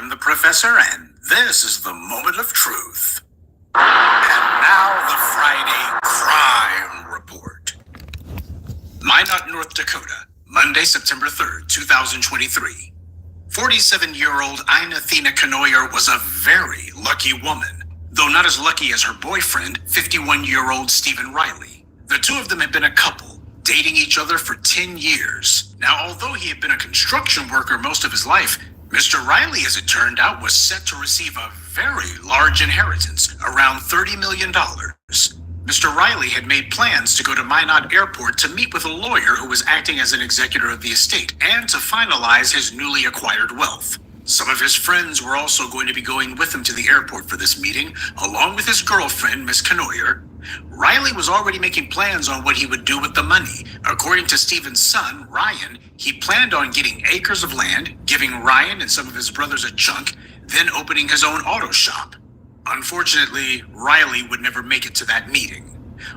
I'm the Professor, and this is the Moment of Truth. And now the Friday Crime Report. Minot, North Dakota, Monday, September 3rd, 2023. 47-year-old Ina Thena Kanoyer was a very lucky woman, though not as lucky as her boyfriend, 51-year-old Stephen Riley. The two of them had been a couple, dating each other for 10 years. Now, although he had been a construction worker most of his life, Mr. Riley, as it turned out, was set to receive a very large inheritance, around $30 million. Mr. Riley had made plans to go to Minot Airport to meet with a lawyer who was acting as an executor of the estate and to finalize his newly acquired wealth. Some of his friends were also going to be going with him to the airport for this meeting, along with his girlfriend, Miss Kanoyer. Riley was already making plans on what he would do with the money. According to Stephen's son, Ryan, he planned on getting acres of land, giving Ryan and some of his brothers a chunk, then opening his own auto shop. Unfortunately, Riley would never make it to that meeting.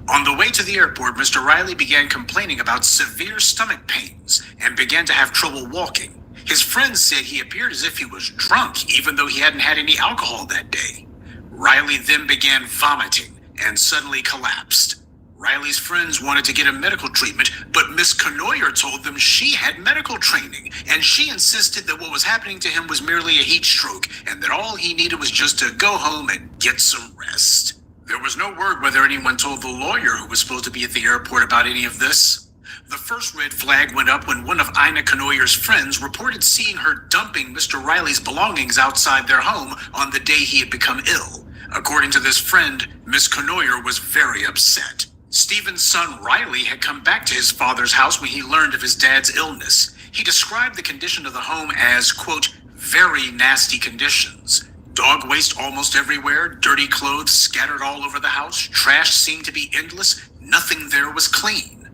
On the way to the airport, Mr. Riley began complaining about severe stomach pains and began to have trouble walking. His friends said he appeared as if he was drunk, even though he hadn't had any alcohol that day. Riley then began vomiting and suddenly collapsed. Riley's friends wanted to get him medical treatment, but Miss Kanoyer told them she had medical training, and she insisted that what was happening to him was merely a heat stroke, and that all he needed was just to go home and get some rest. There was no word whether anyone told the lawyer who was supposed to be at the airport about any of this. The first red flag went up when one of Ina Kanoyer's friends reported seeing her dumping Mr. Riley's belongings outside their home on the day he had become ill. According to this friend, Miss Kanoyer was very upset. Stephen's son Riley had come back to his father's house when he learned of his dad's illness. He described the condition of the home as, quote, very nasty conditions. Dog waste almost everywhere, dirty clothes scattered all over the house, trash seemed to be endless, nothing there was clean.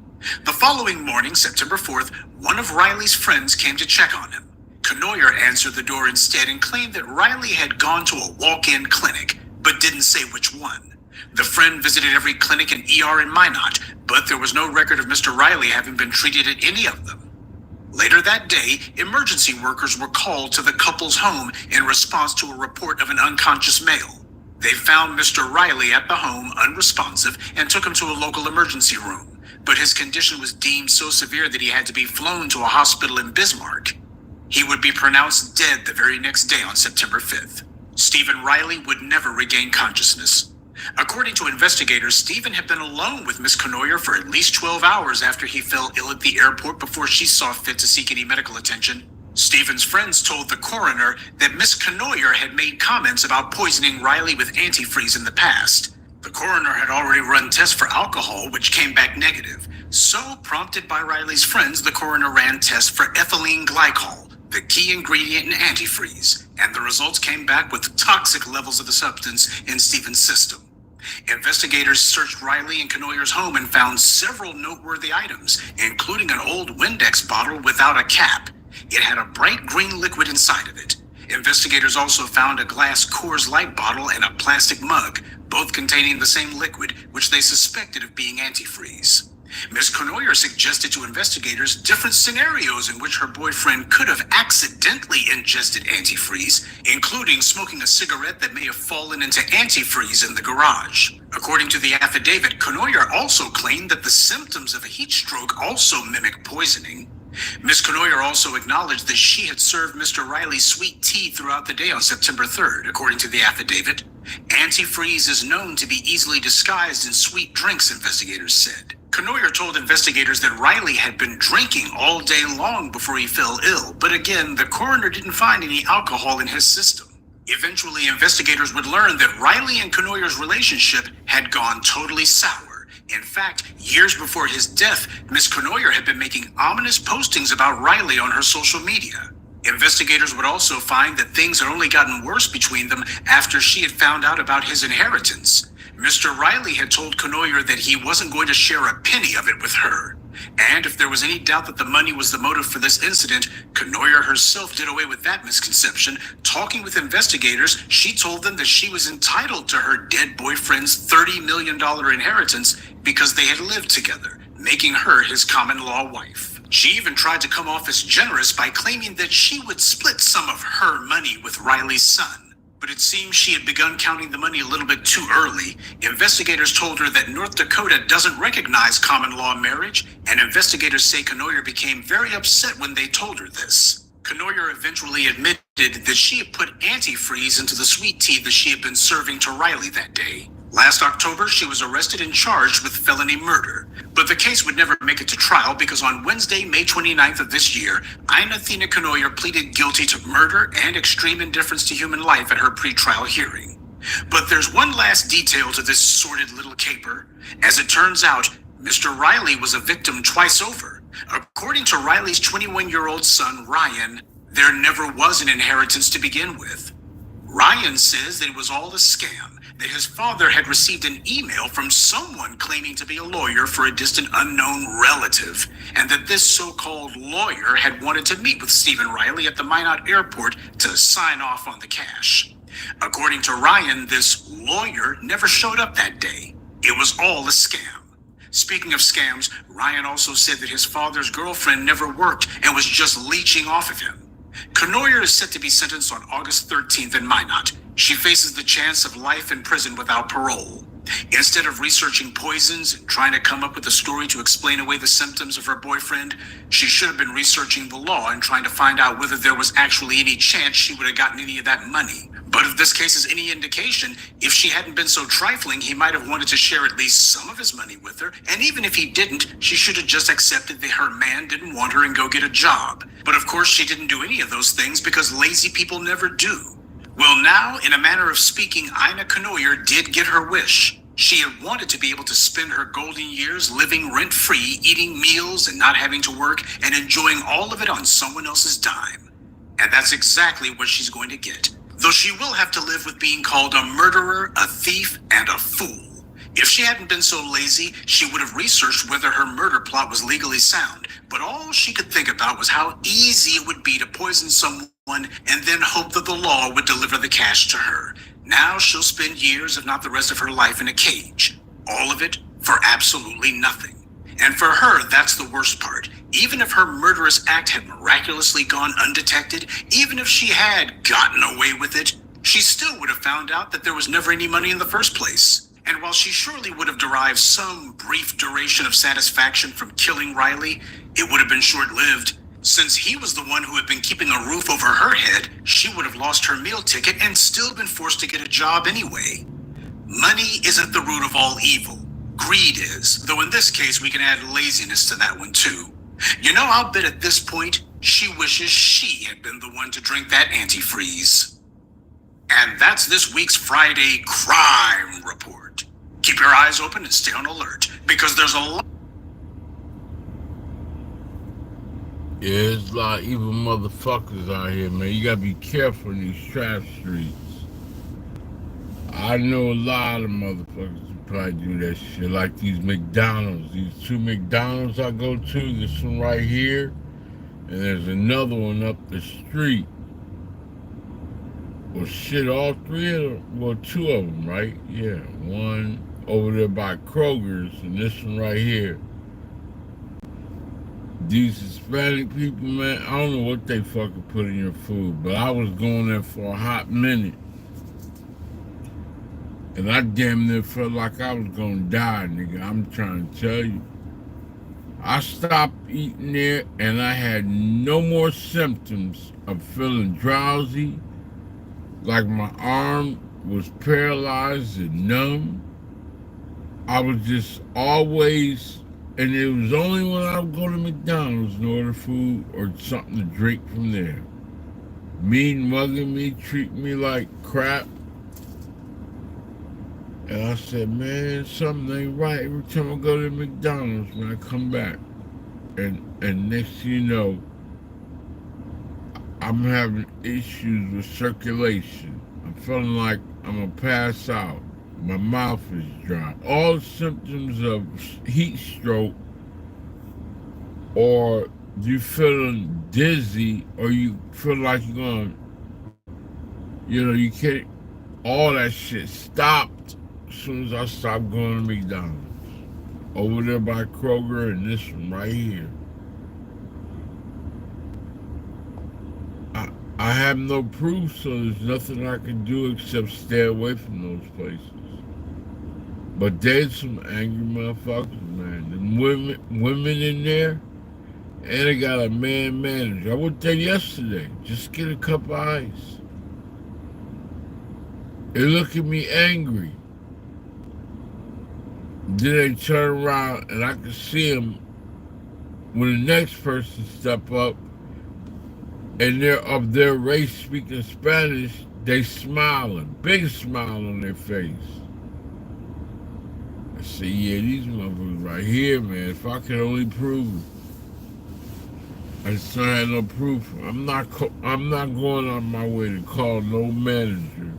The following morning, September 4th, one of Riley's friends came to check on him. Kanoyer answered the door instead and claimed that Riley had gone to a walk-in clinic, but didn't say which one. The friend visited every clinic and ER in Minot, but there was no record of Mr. Riley having been treated at any of them. Later that day, emergency workers were called to the couple's home in response to a report of an unconscious male. They found Mr. Riley at the home unresponsive and took him to a local emergency room, but his condition was deemed so severe that he had to be flown to a hospital in Bismarck. He would be pronounced dead the very next day on September 5th. Stephen Riley would never regain consciousness. According to investigators, Stephen had been alone with Miss Kanoyer for at least 12 hours after he fell ill at the airport before she saw fit to seek any medical attention. Stephen's friends told the coroner that Miss Kanoyer had made comments about poisoning Riley with antifreeze in the past. The coroner had already run tests for alcohol, which came back negative. So, prompted by Riley's friends, the coroner ran tests for ethylene glycol, the key ingredient in antifreeze, and the results came back with toxic levels of the substance in Stephen's system. Investigators searched Riley and Kanoyer's home and found several noteworthy items, including an old Windex bottle without a cap. It had a bright green liquid inside of it. Investigators also found a glass Coors Light bottle and a plastic mug, both containing the same liquid, which they suspected of being antifreeze. Miss Kanoyer suggested to investigators different scenarios in which her boyfriend could have accidentally ingested antifreeze, including smoking a cigarette that may have fallen into antifreeze in the garage. According to the affidavit, Kanoyer also claimed that the symptoms of a heat stroke also mimic poisoning. Miss Kanoyer also acknowledged that she had served Mr. Riley sweet tea throughout the day on September 3rd, according to the affidavit. Antifreeze is known to be easily disguised in sweet drinks, investigators said. Kanoyer told investigators that Riley had been drinking all day long before he fell ill, but again, the coroner didn't find any alcohol in his system. Eventually, investigators would learn that Riley and Kanoyer's relationship had gone totally sour. In fact, years before his death, Miss Kanoyer had been making ominous postings about Riley on her social media. Investigators would also find that things had only gotten worse between them after she had found out about his inheritance. Mr. Riley had told Kanoyer that he wasn't going to share a penny of it with her. And if there was any doubt that the money was the motive for this incident, Kanoyer herself did away with that misconception. Talking with investigators, she told them that she was entitled to her dead boyfriend's $30 million inheritance because they had lived together, making her his common-law wife. She even tried to come off as generous by claiming that she would split some of her money with Riley's son. But it seems she had begun counting the money a little bit too early. Investigators told her that North Dakota doesn't recognize common law marriage, and investigators say Knoyer became very upset when they told her this. Knoyer eventually admitted that she had put antifreeze into the sweet tea that she had been serving to Riley that day. Last October, she was arrested and charged with felony murder. But the case would never make it to trial because on Wednesday, May 29th of this year, Ina Thina Knoyer pleaded guilty to murder and extreme indifference to human life at her pretrial hearing. But there's one last detail to this sordid little caper. As it turns out, Mr. Riley was a victim twice over. According to Riley's 21-year-old son, Ryan, there never was an inheritance to begin with. Ryan says that it was all a scam, that his father had received an email from someone claiming to be a lawyer for a distant unknown relative, and that this so-called lawyer had wanted to meet with Stephen Riley at the Minot airport to sign off on the cash. According to Ryan, this lawyer never showed up that day. It was all a scam. Speaking of scams, Ryan also said that his father's girlfriend never worked and was just leeching off of him. Knoyer is set to be sentenced on August 13th in Minot. She faces the chance of life in prison without parole. Instead of researching poisons and trying to come up with a story to explain away the symptoms of her boyfriend, she should have been researching the law and trying to find out whether there was actually any chance she would have gotten any of that money. But if this case is any indication, if she hadn't been so trifling, he might have wanted to share at least some of his money with her. And even if he didn't, she should have just accepted that her man didn't want her and go get a job. But of course, she didn't do any of those things because lazy people never do. Well, now, in a manner of speaking, Ina Knoyer did get her wish. She had wanted to be able to spend her golden years living rent-free, eating meals and not having to work, and enjoying all of it on someone else's dime. And that's exactly what she's going to get. Though she will have to live with being called a murderer, a thief, and a fool. If she hadn't been so lazy, she would have researched whether her murder plot was legally sound. But all she could think about was how easy it would be to poison someone and then hope that the law would deliver the cash to her. Now she'll spend years, if not the rest of her life, in a cage. All of it for absolutely nothing. And for her, that's the worst part. Even if her murderous act had miraculously gone undetected, even if she had gotten away with it, she still would have found out that there was never any money in the first place. And while she surely would have derived some brief duration of satisfaction from killing Riley, it would have been short-lived. Since he was the one who had been keeping a roof over her head, she would have lost her meal ticket and still been forced to get a job anyway. Money isn't the root of all evil. Greed is, though in this case we can add laziness to that one too. You know, I'll bet at this point, she wishes she had been the one to drink that antifreeze. And that's this week's Friday Crime Report. Keep your eyes open and stay on alert, because there's a lot. Yeah, it's a lot of evil motherfuckers out here, man. You gotta be careful in these trap streets. I know a lot of motherfuckers who probably do that shit, like these McDonald's. These two McDonald's I go to, this one right here, and there's another one up the street. Well, shit, all three of them, well, two of them, right? Yeah, one over there by Kroger's, and this one right here. These Hispanic people, man, I don't know what they fucking put in your food, but I was going there for a hot minute. And I damn near felt like I was gonna die, nigga. I'm trying to tell you. I stopped eating there and I had no more symptoms of feeling drowsy, like my arm was paralyzed and numb. I was just always, and it was only when I would go to McDonald's and order food or something to drink from there. Mean mugging me, treating me like crap. And I said, man, something ain't right every time I go to McDonald's when I come back. And next thing you know, I'm having issues with circulation. I'm feeling like I'm gonna pass out. My mouth is dry. All the symptoms of heat stroke, or you feeling dizzy, or you feel like you're gonna, you can't, all that shit stopped as soon as I stopped going to McDonald's. Over there by Kroger and this one right here. I have no proof, so there's nothing I can do except stay away from those places. But there's some angry motherfuckers, man. The women in there, and they got a man manager. I went there yesterday. Just get a couple ice. They look at me angry. Then they turn around, and I can see them when the next person step up, and they're of their race speaking Spanish, they smiling. Big smile on their face. I say, yeah, these motherfuckers right here, man, if I could only prove it. I just don't have no proof. I'm not going on my way to call no manager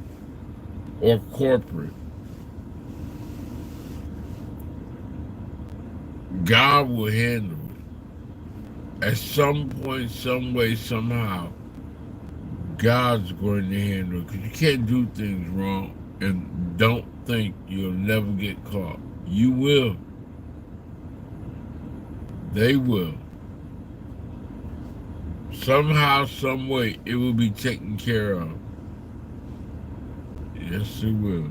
or corporate. God will handle it. At some point, some way, somehow, God's going to handle it. Because you can't do things wrong and don't think you'll never get caught. You will. They will. Somehow, some way, it will be taken care of. Yes, it will.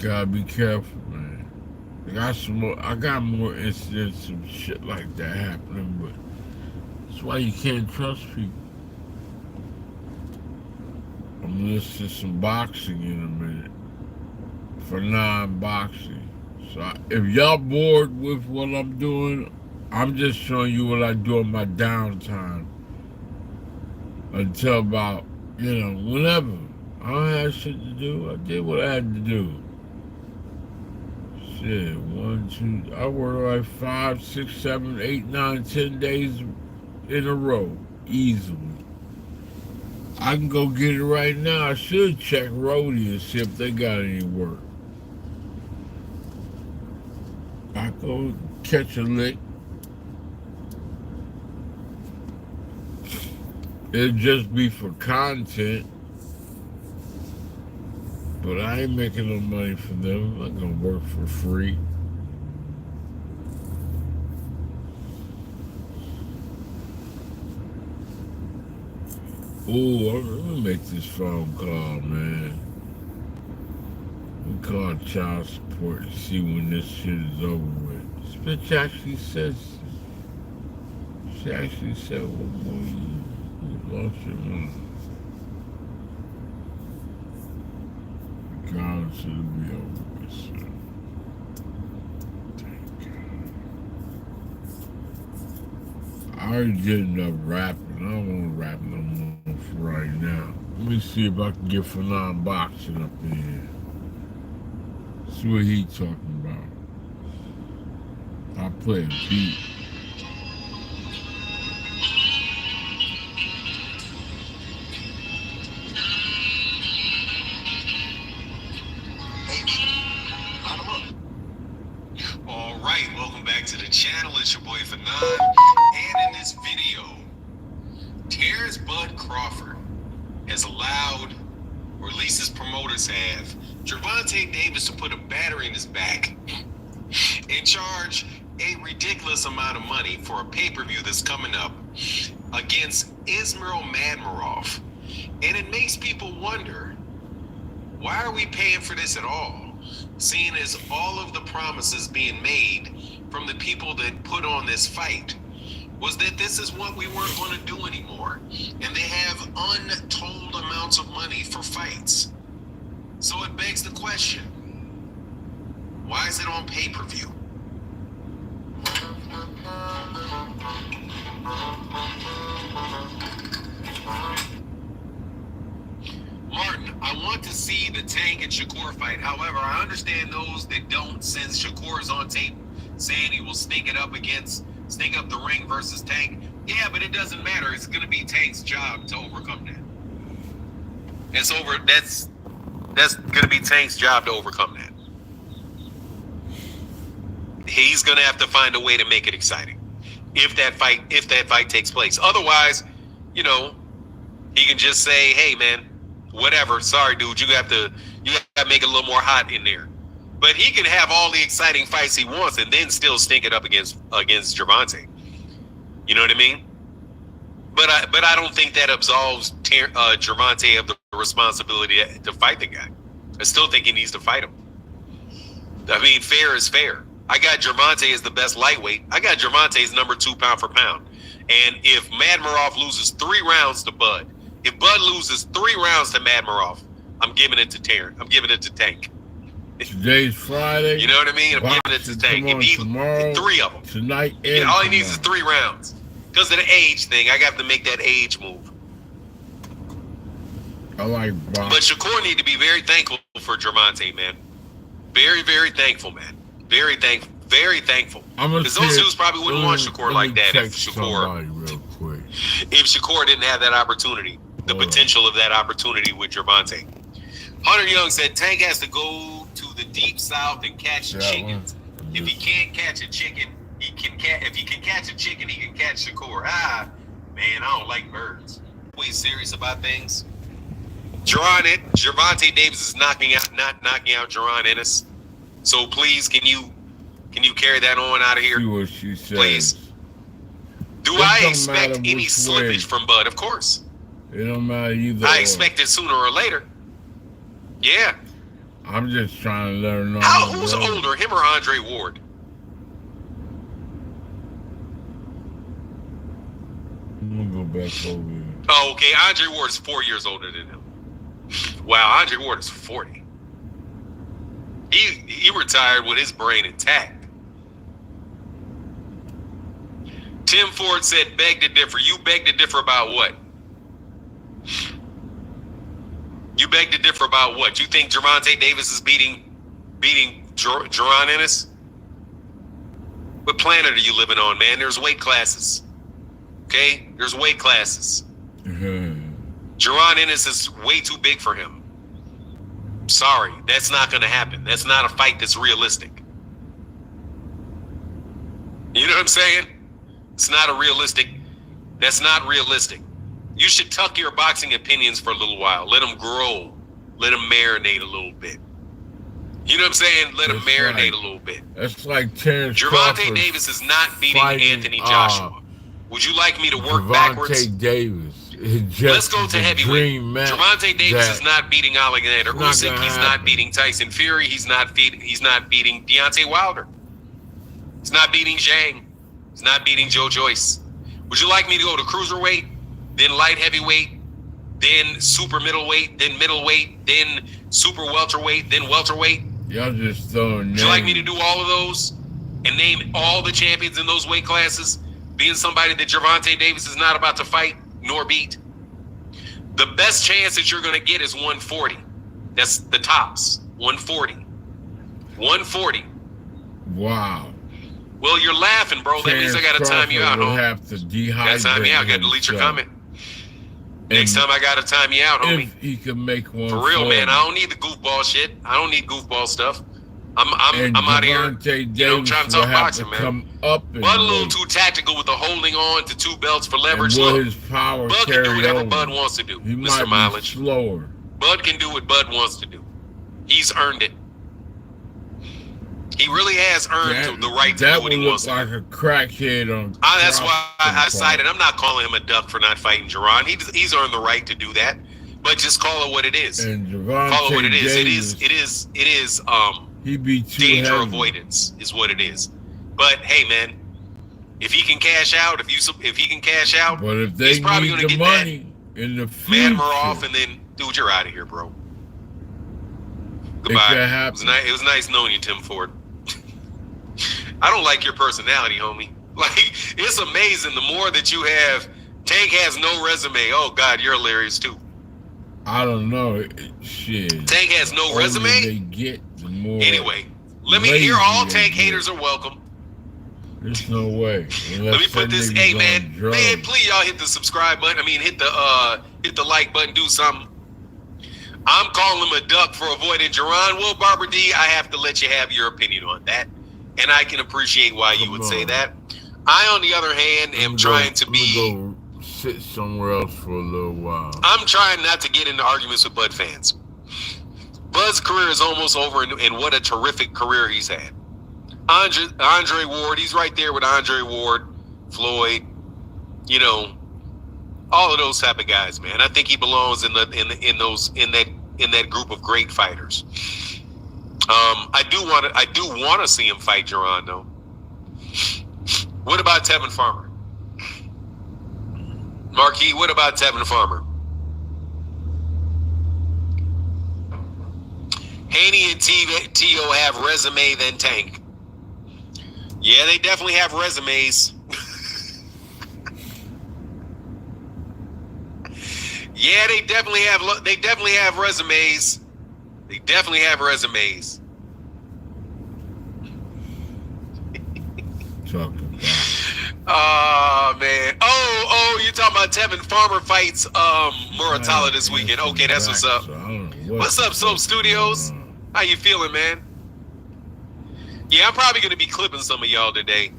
Gotta be careful, man. I got more incidents of shit like that happening, but that's why you can't trust people. I'm gonna listen to some boxing in a minute. For non-boxing. So if y'all bored with what I'm doing, I'm just showing you what I do in my downtime. Until about, whenever. I don't have shit to do. I did what I had to do. Shit, 1, 2, I work like 5, 6, 7, 8, 9, 10 days in a row. Easily. I can go get it right now. I should check Roadie and see if they got any work. I go catch a lick. It'll just be for content. But I ain't making no money for them. I'm not gonna work for free. Ooh, let me make this phone call, man. We call child support and see when this shit is over with. This bitch actually says, well, boy, you lost your money. God, should it be over with, son. Thank God. I already did enough rapping. I don't want to rap no more for right now. Let me see if I can get Fanon boxing up in here. See what he talking about. I'll play a beat. Welcome back to the channel. It's your boy Fanon. And in this video, Terrence Bud Crawford has allowed, or at least his promoters have, Gervonta Davis to put a battery in his back and charge a ridiculous amount of money for a pay-per-view that's coming up against Ismail Madmarov. And it makes people wonder, why are we paying for this at all? Seeing as all of the promises being made from the people that put on this fight was that this is what we weren't going to do anymore. And they have untold amounts of money for fights. So it begs the question, why is it on pay-per-view? Martin, I want to see the Tank and Shakur fight. However, I understand those that don't, since Shakur is on tape saying he will stink up the ring versus Tank. Yeah, but it doesn't matter. It's going to be Tank's job to overcome that. That's going to be Tank's job to overcome that. He's going to have to find a way to make it exciting if that fight takes place. Otherwise, he can just say, "Hey, man, whatever. Sorry, dude. You got to make it a little more hot in there." But he can have all the exciting fights he wants and then still stink it up against Gervonta. You know what I mean? But I don't think that absolves Gervonta of the responsibility to fight the guy. I still think he needs to fight him. I mean, fair is fair. I got Gervonta as the best lightweight. I got Gervonta as number 2 pound for pound. And if Madmarov loses 3 rounds to Bud, if Bud loses 3 rounds to Madmarov, I'm giving it to Terrence. I'm giving it to Tank. Today's Friday. You know what I mean? I'm giving it to Tank. Tomorrow, 3 of them. Tonight and all he needs is 3 rounds. Because of the age thing, I got to make that age move. I like boxing. But Shakur need to be very thankful for Gervonta, man. Very, very thankful, man. Very thankful. Very thankful. Because those dudes probably wouldn't want Shakur like that if Shakur didn't have that opportunity, the potential of that opportunity with Gervonta. Hunter Young said Tank has to go to the deep south and catch chickens. If he can't catch a chicken, he can catch. If he can catch a chicken, he can catch Shakur. Man, I don't like birds. Always serious about things. Gervonta Davis is not knocking out Jaron Ennis. So please, can you carry that on out of here? See what she says. Please. Do I expect any slippage from Bud? Of course. It don't matter either. I expect it sooner or later. Yeah. I'm just trying to let her know. Who's older, him or Andre Ward? I'm gonna go back over here. Oh, okay. Andre Ward is 4 years older than him. Wow, Andre Ward is 40. He retired with his brain intact. Tim Ford said, beg to differ. You beg to differ about what? You beg to differ about what? You think Gervonta Davis is beating Jaron Ennis? What planet are you living on, man? There's weight classes. Okay? There's weight classes. Jaron Ennis is way too big for him. Sorry, that's not going to happen. That's not a fight that's realistic. You know what I'm saying? It's not a realistic. That's not realistic. You should tuck your boxing opinions for a little while. Let them grow. Let them marinate a little bit. You know what I'm saying? Let them marinate a little bit. That's like Terrence Gervonta Davis is not beating Anthony Joshua. Would you like me to work backwards? Gervonta Davis. Let's go to heavyweight. Gervonta Davis is not beating Alexander Usyk. He's not beating Tyson Fury. He's not beating Deontay Wilder. He's not beating Zhang. He's not beating Joe Joyce. Would you like me to go to cruiserweight, then light heavyweight, then super middleweight, then middleweight, then super welterweight, then welterweight? Y'all just throwing names. Would you like me to do all of those and name all the champions in those weight classes, being somebody that Gervonta Davis is not about to fight nor beat? The best chance that you're going to get is 140. That's the tops. 140. 140. Wow. Well, you're laughing, bro. That means I got to time you out, homie. Have to dehydrate. Got to time you out. Got to delete your comment. Next time I got to time you out, homie. If he can make one. For real, man. I don't need the goofball shit. I don't need goofball stuff. I'm out of here. I'm trying to talk boxing, man. Come up and Bud a little too tactical with the holding on to 2 belts for leverage. Look, his power Bud can do whatever Bud wants to do, Mr. Mileage. Slower. Bud can do what Bud wants to do. He's earned it. He really has earned the right to do what he wants to do. That would look like a crackhead on. That's why I cited. I'm not calling him a duck for not fighting Jaron. He's earned the right to do that. But just call it what it is. And call it what it is. It is. He be too danger heavy. Avoidance is what it is. But hey, man, if he can cash out, if he can cash out, but if they he's probably need going to the get money that in the future, Madmarov, and then dude, you're out of here, bro. Goodbye. It was nice knowing you, Tim Ford. I don't like your personality, homie. Like, it's amazing. The more that you have, Tank has no resume. Oh God, you're hilarious too. I don't know. Shit. Tank has no resume. They get the more. Anyway, let me hear all Tank haters are welcome. There's no way. Let me put this. Hey man, please y'all hit the subscribe button. I mean, hit the like button. Do something. I'm calling him a duck for avoiding Jaron. Well, Barbara D, I have to let you have your opinion on that, and I can appreciate why you would say that. I, on the other hand, am trying to be. Sit somewhere else for a little while. I'm trying not to get into arguments with Bud fans. Bud's career is almost over, and what a terrific career he's had. Andre Ward, he's right there with Andre Ward, Floyd, All of those type of guys, man. I think he belongs in that group of great fighters. I do want to see him fight Jerron though. What about Tevin Farmer? Marquis, what about Tevin Farmer? Haney and T.O. have resume than Tank. Yeah, they definitely have resumes. Yeah, they definitely have resumes. They definitely have resumes. Talking about. Oh man. Oh, you talking about Tevin Farmer fights Muratalla this weekend. Okay, that's what's up. What's up, Soap Studios? How you feeling, man? Yeah, I'm probably gonna be clipping some of y'all today.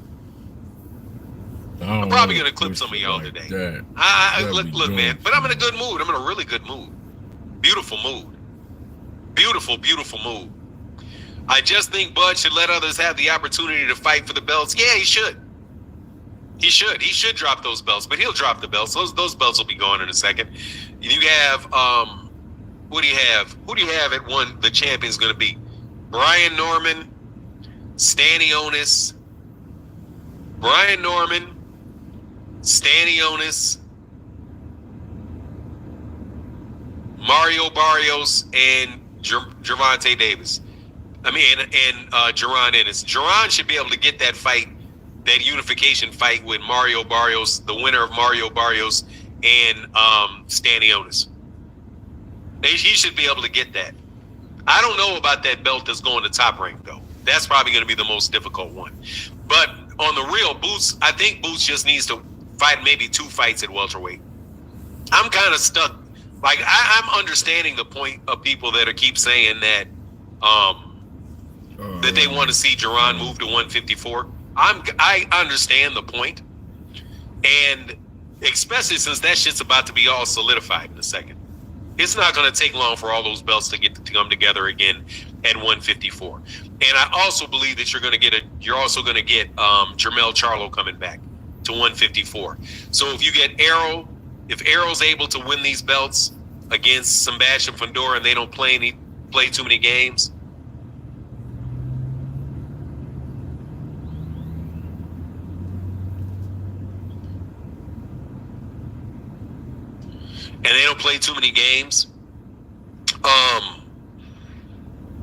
I'm probably gonna clip some of y'all today. Look, man. But I'm in a good mood. I'm in a really good mood. Beautiful mood. Beautiful mood. I just think Bud should let others have the opportunity to fight for the belts. Yeah, he should. He should drop those belts, but he'll drop the belts. Those belts will be gone in a second. You have who do you have? Who do you have at one? The champion's going to be Brian Norman, Stanionis, Mario Barrios, and Gervonta Davis. And Jerron Ennis. Jerron should be able to get that fight, that unification fight with Mario Barrios, the winner of Mario Barrios and Stanionis. He should be able to get that. I don't know about that belt that's going to Top Rank, though. That's probably going to be the most difficult one. But on the real, I think Boots just needs to fight maybe 2 fights at welterweight. I'm kind of stuck. Like, I'm understanding the point of people that keep saying that that they want to see Jerron move to 154. I understand the point, and especially since that shit's about to be all solidified in a second. It's not going to take long for all those belts to come together again at 154. And I also believe that you're also going to get Jermell Charlo coming back to 154. So if you get if Arrow's able to win these belts against Sebastian Fundora and they don't play too many games,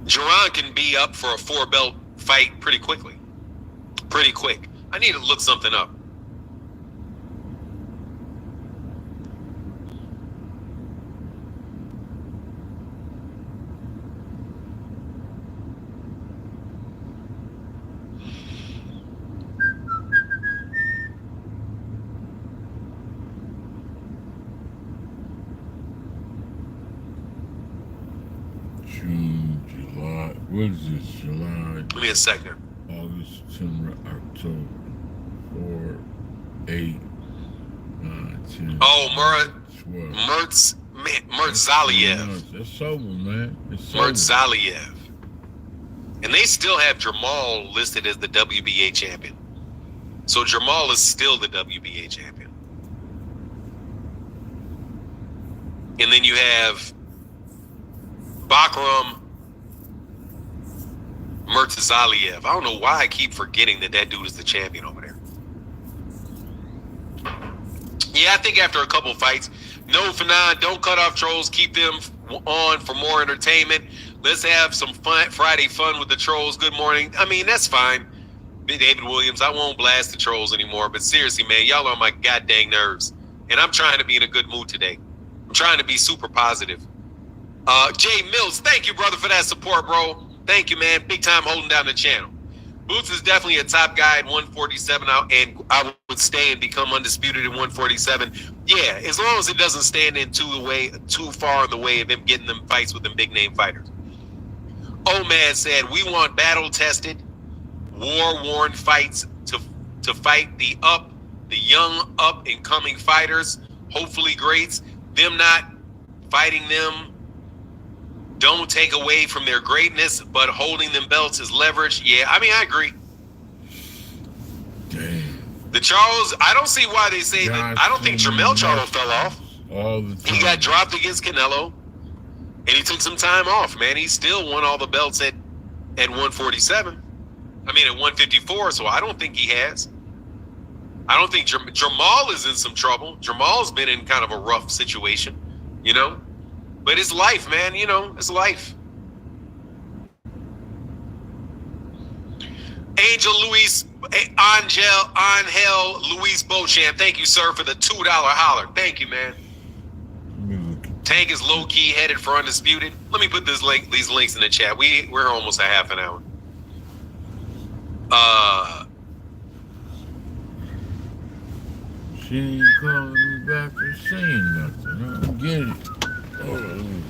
Jerron can be up for a 4-belt fight pretty quick. I need to look something up. June, July. What is this? July. Give me a second. August, September, October. 4, 8, 9, 10. Oh, 12. Zaliev. It's over, man. Zaliev. And they still have Jamal listed as the WBA champion. So Jamal is still the WBA champion. And then you have Bakram Murtazaliev. I don't know why I keep forgetting that dude is the champion over there. Yeah, I think after a couple fights, no, Fanon, don't cut off trolls. Keep them on for more entertainment. Let's have some fun, Friday fun with the trolls. Good morning. I mean, that's fine. David Williams, I won't blast the trolls anymore. But seriously, man, y'all are on my goddamn nerves. And I'm trying to be in a good mood today. I'm trying to be super positive. Jay Mills, thank you, brother, for that support, bro. Thank you, man. Big time holding down the channel. Boots is definitely a top guy at 147 out, and I would stay and become undisputed at 147. Yeah, as long as it doesn't stand in too far in the way of him getting them fights with them big name fighters. Omad said, we want battle-tested, war-worn fights to fight the young up-and-coming fighters, hopefully greats. Them not fighting them don't take away from their greatness, but holding them belts is leverage. Yeah, I mean, I agree. Damn. The Charles, I don't see why they say that. I don't think Jermell Charles fell off. All the time. He got dropped against Canelo, and he took some time off, man. He still won all the belts at 147. I mean, at 154, so I don't think he has. I don't think Jamal is in some trouble. Jamal's been in kind of a rough situation, you know? But it's life, man, you know, it's life. Angel Luis Beauchamp, thank you, sir, for the $2 holler. Thank you, man. Tank is low-key headed for Undisputed. Let me put these links in the chat. We're almost a half an hour. She ain't calling me back or saying nothing. I don't get it. Hold on.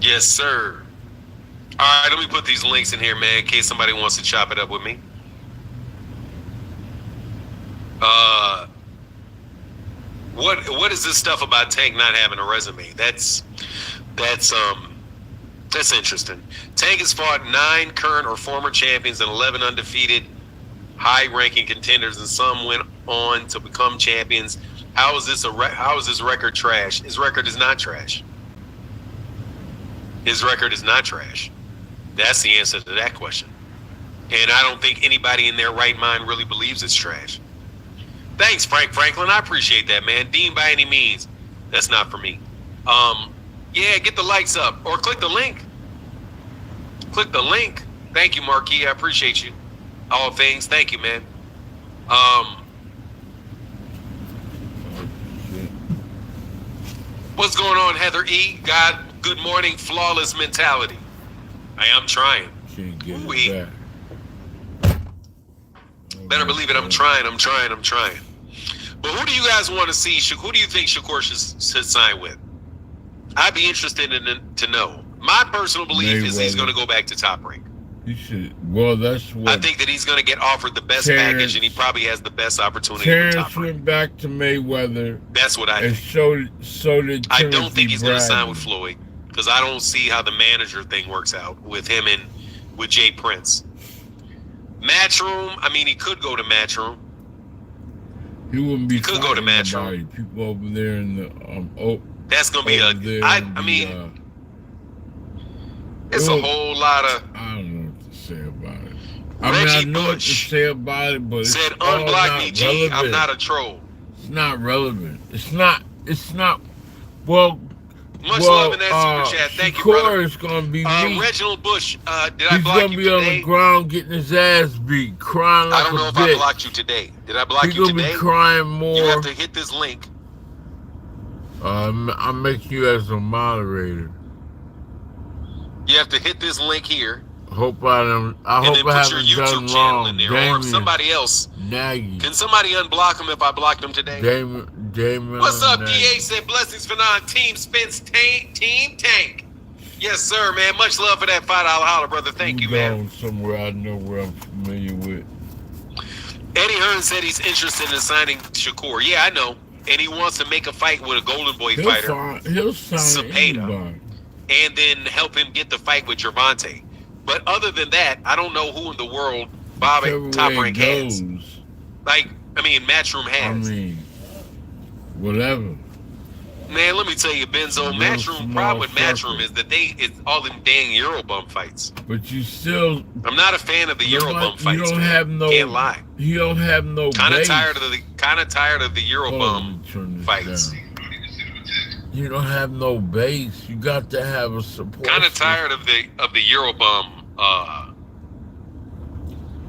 Yes, sir. All right, let me put these links in here, man, in case somebody wants to chop it up with me. What is this stuff about Tank not having a resume? That's interesting. Tank has fought 9 current or former champions and 11 undefeated high-ranking contenders, and some went on to become champions. How is this record trash? His record is not trash. His record is not trash. That's the answer to that question. And I don't think anybody in their right mind really believes it's trash. Thanks, Frank Franklin. I appreciate that, man. Dean, by any means, that's not for me. Yeah, get the likes up or click the link. Click the link. Thank you, Marquis. I appreciate you. All things. Thank you, man. What's going on, Heather E? God, good morning. Flawless mentality. I am trying. Can't get it back. Better believe it. I'm trying. But who do you guys want to see? Who do you think Shakur should sign with? I'd be interested to know. My personal belief is he's going to go back to Top Rank. He should. Well, that's what I think that he's going to get offered the best package, and he probably has the best opportunity. Terrence went back to Mayweather. That's what I think. So did I don't think he's going to sign with Floyd, because I don't see how the manager thing works out with him and with Jay Prince. Matchroom, I mean, he could go to Matchroom. He wouldn't be. He could go to Matchroom. People over there in the that's gonna be it's a whole lot of. I don't know what to say about it. I know what to say about it, but said unblock me, G. I'm not a troll. It's not relevant. It's not. Well. Much love in that super chat. Thank you, brother. Is gonna be me. Reginald Bush. Did I block you today? He's gonna be on the ground getting his ass beat, crying like a bitch. I don't know if I blocked you today. Did I block you today? He's gonna be crying more. You have to hit this link. I'll make you as a moderator. You have to hit this link here. I hope I haven't done wrong. In there, or if somebody else. Nagy. Can somebody unblock him if I blocked him today? Damon. What's up, DA? Said blessings for non Team Spence Team Tank. Yes, sir, man. Much love for that $5 holler, brother. Thank you, man. Going somewhere I know where I'm familiar with. Eddie Hearn said he's interested in signing Shakur. Yeah, I know. And he wants to make a fight with a Golden Boy fighter. He'll sign anybody. And then help him get the fight with Gervonta. But other than that, I don't know who in the world Bob at Top Rank has. Like, I mean, Matchroom has. I mean, whatever. Man, let me tell you, Benzo, Matchroom problem with Matchroom is that it's all them dang Eurobump fights. But you still, I'm not a fan of the Eurobump fights. You don't have no. Can't lie. You don't have no. Kind of tired of the Eurobump fights. Down. You don't have no base. You got to have a support. Kind of tired of the Eurobump.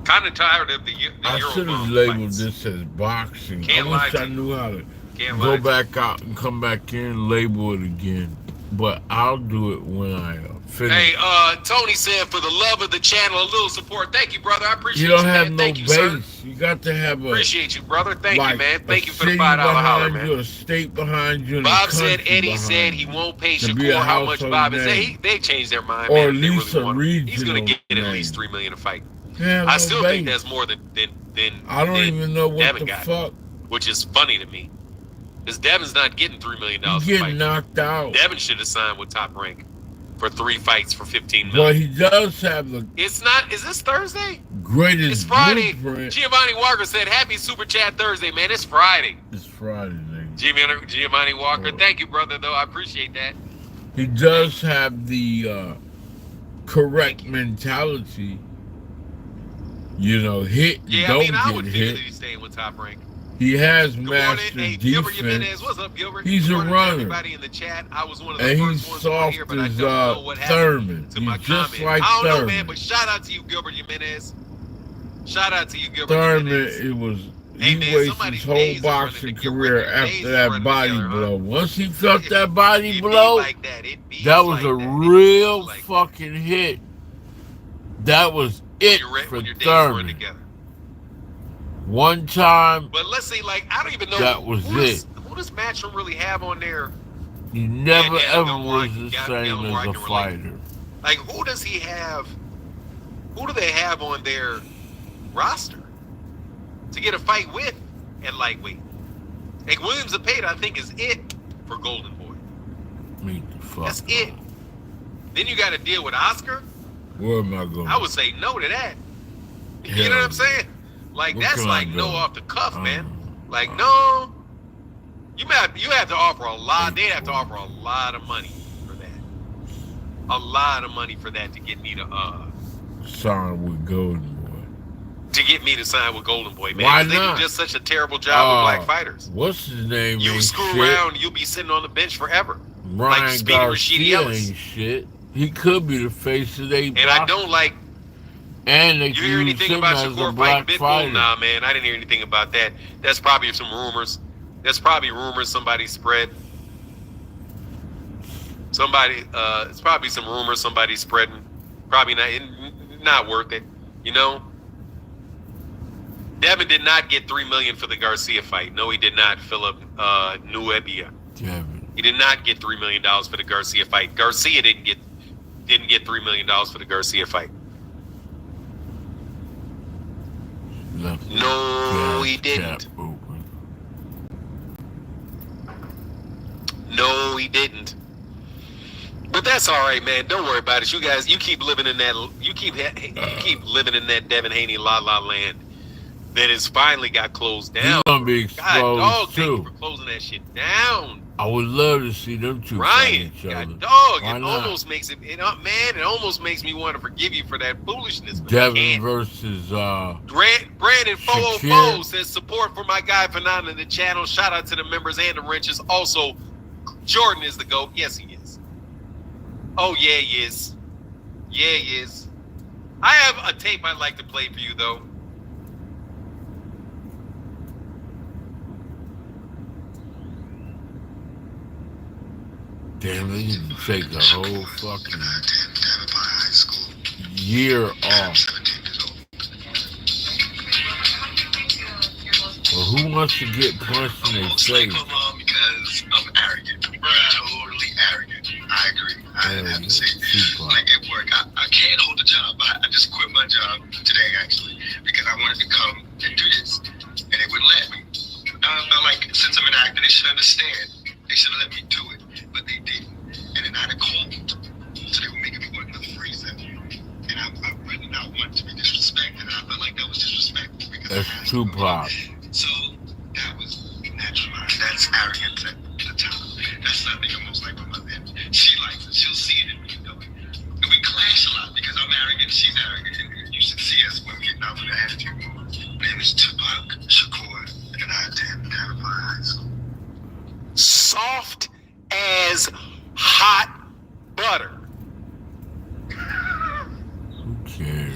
Kind of tired of the Eurobump. I should have labeled this as boxing. I wish I knew how to go back out and come back in and label it again. But I'll do it when I finish. Hey, Tony said, for the love of the channel, a little support. Thank you, brother. I appreciate you. You don't have no base. You got to have a. Appreciate you, brother. Thank you, man. Thank you for the $5 holler, man. A state behind you. Bob said Eddie said he won't pay Shakur how much Bob is. They changed their mind, or man. At least really a regional. He's going to get at least $3 million a fight. I still think that's more than I don't even know what the fuck. Which is funny to me. Because Devin's not getting $3 million. He's getting knocked out. Devin should have signed with Top Rank for 3 fights for $15 million. But he does have the. It's not. Is this Thursday? Greatest. It's Friday. Blueprint. Giovanni Walker said, "Happy Super Chat Thursday, man. It's Friday." It's Friday, nigga. Giovanni Walker, thank you, brother. Though I appreciate that. He does have the correct mentality. You know, hit. Yeah, don't I mean, I get would figure hit. that he's staying with Top Rank. He has Good mastered morning. Hey, defense. Gilbert Jimenez, what's up, Gilbert? He's Good a morning to runner. everybody in the chat. I was one of the And first he's ones on soft here, but I as don't know what happened Thurman. to my He's just comment. like I don't know, Thurman. man, but shout out to you, Gilbert Jimenez. Shout out to you, Gilbert Thurman, Jimenez. it was. Hey, He man, wasted somebody's his whole days are running boxing together. career Your days after are that running body together, huh? blow. Once he felt that body It be blow, like that. It be that was like a that. It real be like that. fucking hit. That was it for when your days run Thurman. together. One time, But let's say, like, I don't even know that was who it. Who does Matchroom really have on there? He never yeah, ever no more I was can- the got- same no more I as a can relate. fighter. Like, who does he have? Who do they have on their roster to get a fight with at lightweight? Like, Williams Zepeda, I think, is it for Golden Boy. Meet the fuck. That's it. Then you got to deal with Oscar. Where am I going? I would say no to that. You Yeah. know what I'm saying? Like, What that's can I like do? no off the cuff, man. Like, uh, no. You have to offer a lot. They'd have to offer a lot of money for that. A lot of money for that to get me to Sign with Golden Boy. sign with Golden Boy, man. Why 'Cause they not? do just such a terrible job with black fighters. What's his name? You ain't screw shit. around, you'll be sitting on the bench forever. Ryan like Speedy Rashidi Garcia Ellis. ain't shit. He could be the face of they. And I don't like. And they You could hear use anything him about as a Shakur fighting black Pitbull? fighter. Nah, man, I didn't hear anything about that. That's probably some rumors. That's probably rumors somebody spread. It's probably some rumors somebody's spreading. Probably not worth it. You know. Devin did not get $3 million for the Garcia fight. No, he did not. Philip Nuebia. Devin. He did not get $3 million for the Garcia fight. Garcia didn't get $3 million for the Garcia fight. Left No, he cap didn't. open. No, he didn't. But that's all right, man. Don't worry about it. You guys, you keep living in that. You keep living in that Devin Haney la la land that has finally got closed down. He's gonna be God, dog, exposed thank you too. for closing that shit down. I would love to see them two fight Ryan, each other. God, dog, Why it not? almost makes it, man, it almost makes me want to forgive you for that foolishness. But I Devin can't. versus Brandon 404 Shakir. says support for my guy Fernando in the channel. Shout out to the members and the wrenches. Also, Jordan is the GOAT. Yes, he is. Oh, yeah, he is. Yeah, he is. I have a tape I'd like to play for you, though. damn, they need to take the whole fucking year off. Well, who wants to get punched in their Almost like face? my mom because I'm arrogant. Totally arrogant. I agree. I have to say, like at work, I can't hold a job. I just quit my job today, actually, because I wanted to come and do this, and they wouldn't let me. I felt like since I'm an actor, they should understand. They should have let me do it, but they didn't. And then I had a cold, so they were making me work in the freezer. And I really not want to be disrespected. And I felt like that was disrespectful because I That's asked Tupac. So that was natural. That's arrogance at the top. That's something I'm most like my mother. She likes it. She'll see it in me, you know. And we clash a lot because I'm arrogant, she's arrogant. And you should see us when we get out with the attitude. My name is Tupac Shakur, and I attend Tampa High School. Soft as hot butter. Who cares?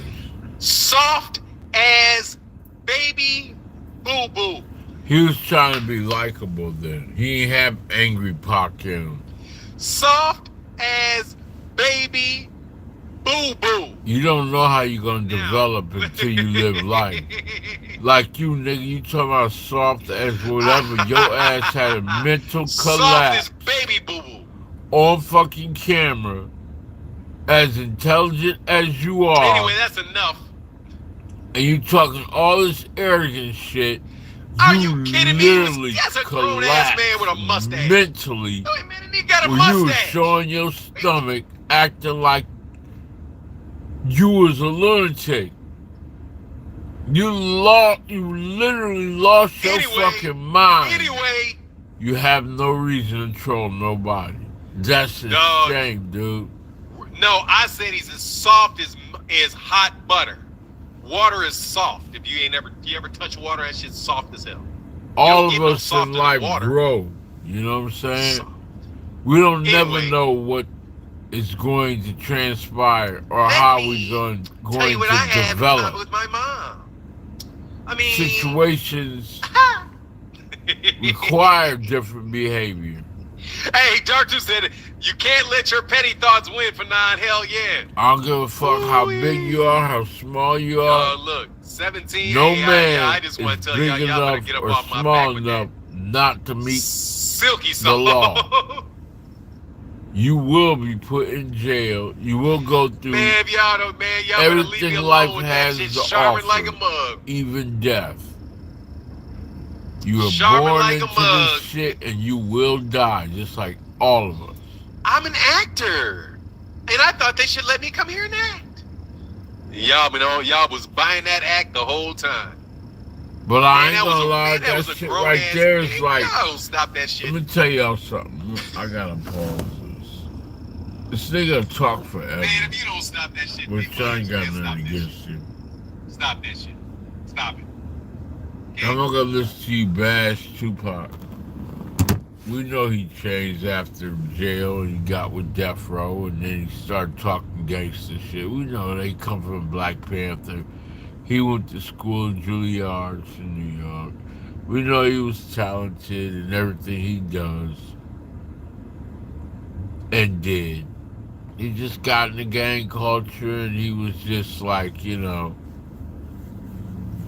Soft as baby boo-boo. He was trying to be likable then. He ain't have angry Pac in him. Soft as baby boo-boo. You don't know how you're gonna Now. develop until you live life. Like you, nigga, you talking about soft as whatever. Your ass had a mental Soft collapse as baby boo-boo. on fucking camera. As intelligent as you are, Anyway, that's enough. and you talking all this arrogant shit. Are you kidding me? Literally That's a grown-ass man with a mustache. mentally. Wait a minute, he got a when you was mustache. showing your stomach, acting like you was a lunatic. You literally lost your fucking mind. Anyway. You have no reason to troll nobody. That's a shame, dude. No, I said he's as soft as hot butter. Water is soft. If you ever touch water, that shit's soft as hell. All of us in life grow. You know what I'm saying? Soft. We don't never know what is going to transpire or how we're going to develop. With my mom. I mean, situations require different behavior. Hey, Dartu said you can't let your petty thoughts win for 9. Hell yeah. I don't give a fuck how big you are, how small you are. Look, 17. No man I just want to tell big y'all better enough get up or off my small back enough not to meet Silky the law. You will be put in jail. You will go through y'all everything life has to offer, like a mug. even death. You are born like into this shit and you will die, just like all of us. I'm an actor, and I thought they should let me come here and act. Y'all was buying that act the whole time. But I ain't gonna lie, that shit right there is like. Y'all don't stop that shit. Let me tell y'all something. I gotta pause this. This nigga talk forever. Man, if you don't stop that shit, which I ain't got nothing against you. Stop that shit. Stop it. I'm not gonna listen to you bash Tupac. We know he changed after jail and he got with Death Row and then he started talking gangster shit. We know they come from Black Panther. He went to school in Juilliard in New York. We know he was talented in everything he does and did. He just got in the gang culture and he was just like,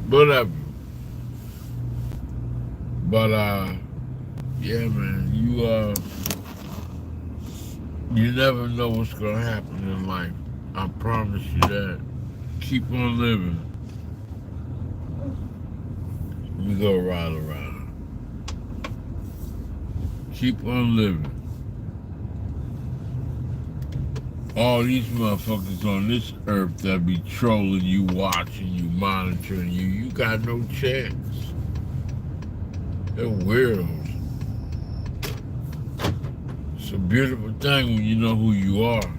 whatever. But yeah, man, you never know what's gonna happen in life. I promise you that. Keep on living. We go right around. Keep on living. All these motherfuckers on this earth that be trolling you, watching you, monitoring you, you got no chance. They're weirdos. It's a beautiful thing when you know who you are.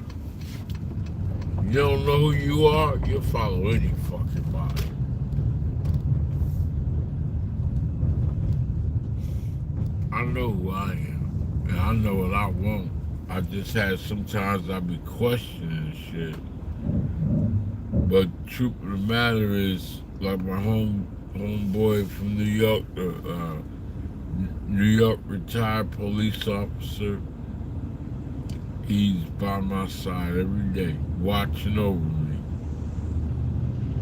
You don't know who you are, you'll follow any fucking body. I know who I am, and I know what I want. I just had sometimes I be questioning shit. But truth of the matter is, like my homeboy from New York, New York retired police officer, he's by my side every day, watching over me.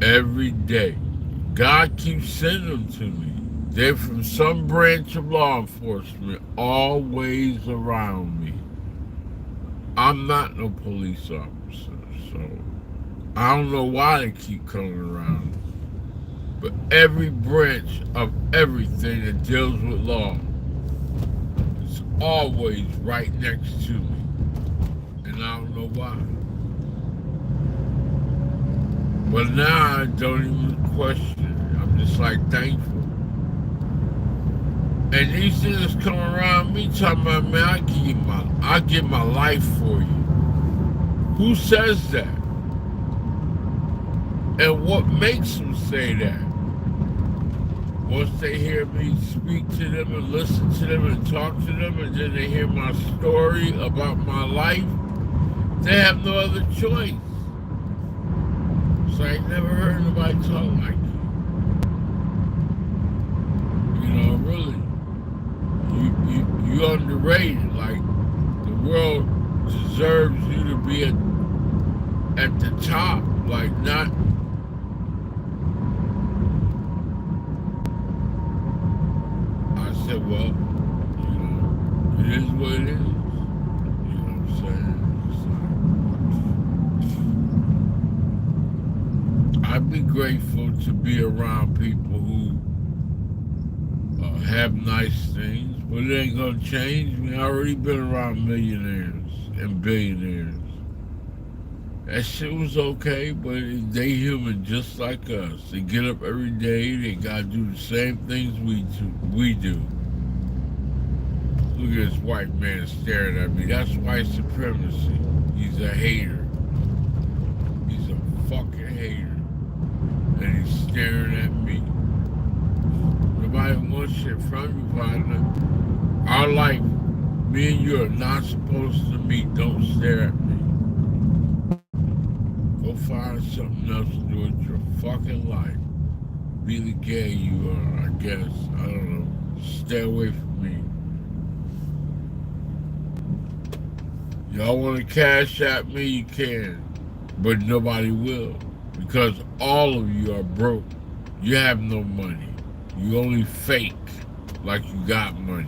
Every day. God keeps sending them to me. They're from some branch of law enforcement, always around me. I'm not no police officer, so I don't know why they keep coming around. But every branch of everything that deals with law is always right next to me. And I don't know why. But now I don't even question it. I'm just like thankful. And these things come around me talking about, man, I give my life for you. Who says that? And what makes them say that? Once they hear me speak to them and listen to them and talk to them, and then they hear my story about my life, they have no other choice. So I ain't never heard nobody talk like you. Really. You underrated. Like, the world deserves you to be at the top. Like, not. I said, well, it is what it is. You know what I'm saying? I'd be grateful to be around people who have nice things, but it ain't gonna change. We already been around millionaires and billionaires. That shit was okay, but they human just like us. They get up every day. They gotta do the same things we do. Look at this white man staring at me. That's white supremacy. He's a hater. He's a fucking hater. And he's staring at me. Nobody wants shit from you, partner. Our life, me and you are not supposed to meet. Don't stare at me. Go find something else to do with your fucking life. Be the gay you are, I guess. I don't know. Stay away from me. Y'all want to cash at me, you can. But nobody will. Because all of you are broke. You have no money. You only fake like you got money.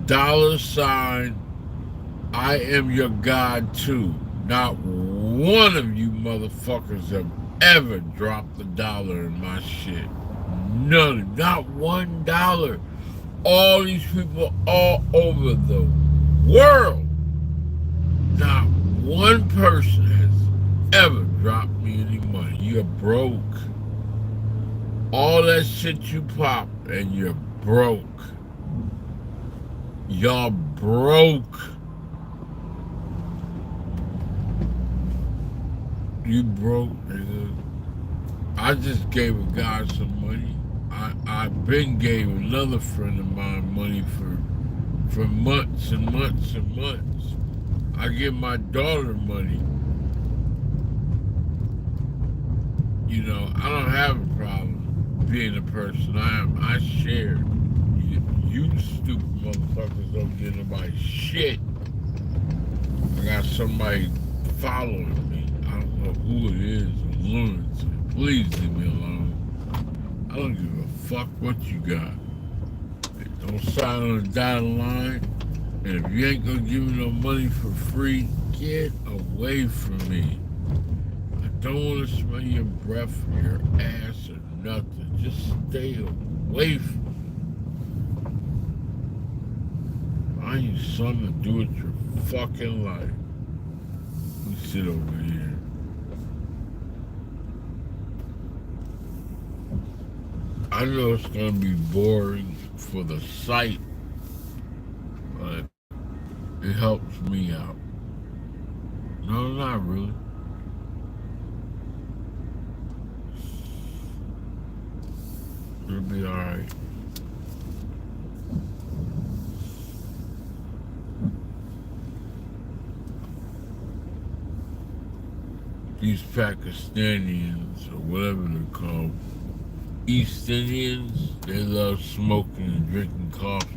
$ I am your God too. Not one of you motherfuckers have ever dropped $1 in my shit. None. Not $1. All these people all over the world. Not one person has ever dropped me any money. You're broke. All that shit you pop and you're broke. Y'all broke. You broke, nigga. I just gave a guy some money. I been gave another friend of mine money for months and months and months. I give my daughter money. You know, I don't have a problem being the person I am. I share. You stupid motherfuckers don't get nobody shit. I got somebody following me. I don't know who it is, a lunatic. Please leave me alone. I don't give a fuck what you got. Don't sign on the dotted line. And if you ain't gonna give me no money for free, get away from me. I don't want to smell your breath from your ass or nothing. Just stay away from me. Find you something to do with your fucking life. You sit over here. I know it's gonna be boring for the sight, but it helps me out. No, not really. It'll be alright. These Pakistanians, or whatever they're called, East Indians, they love smoking and drinking coffee.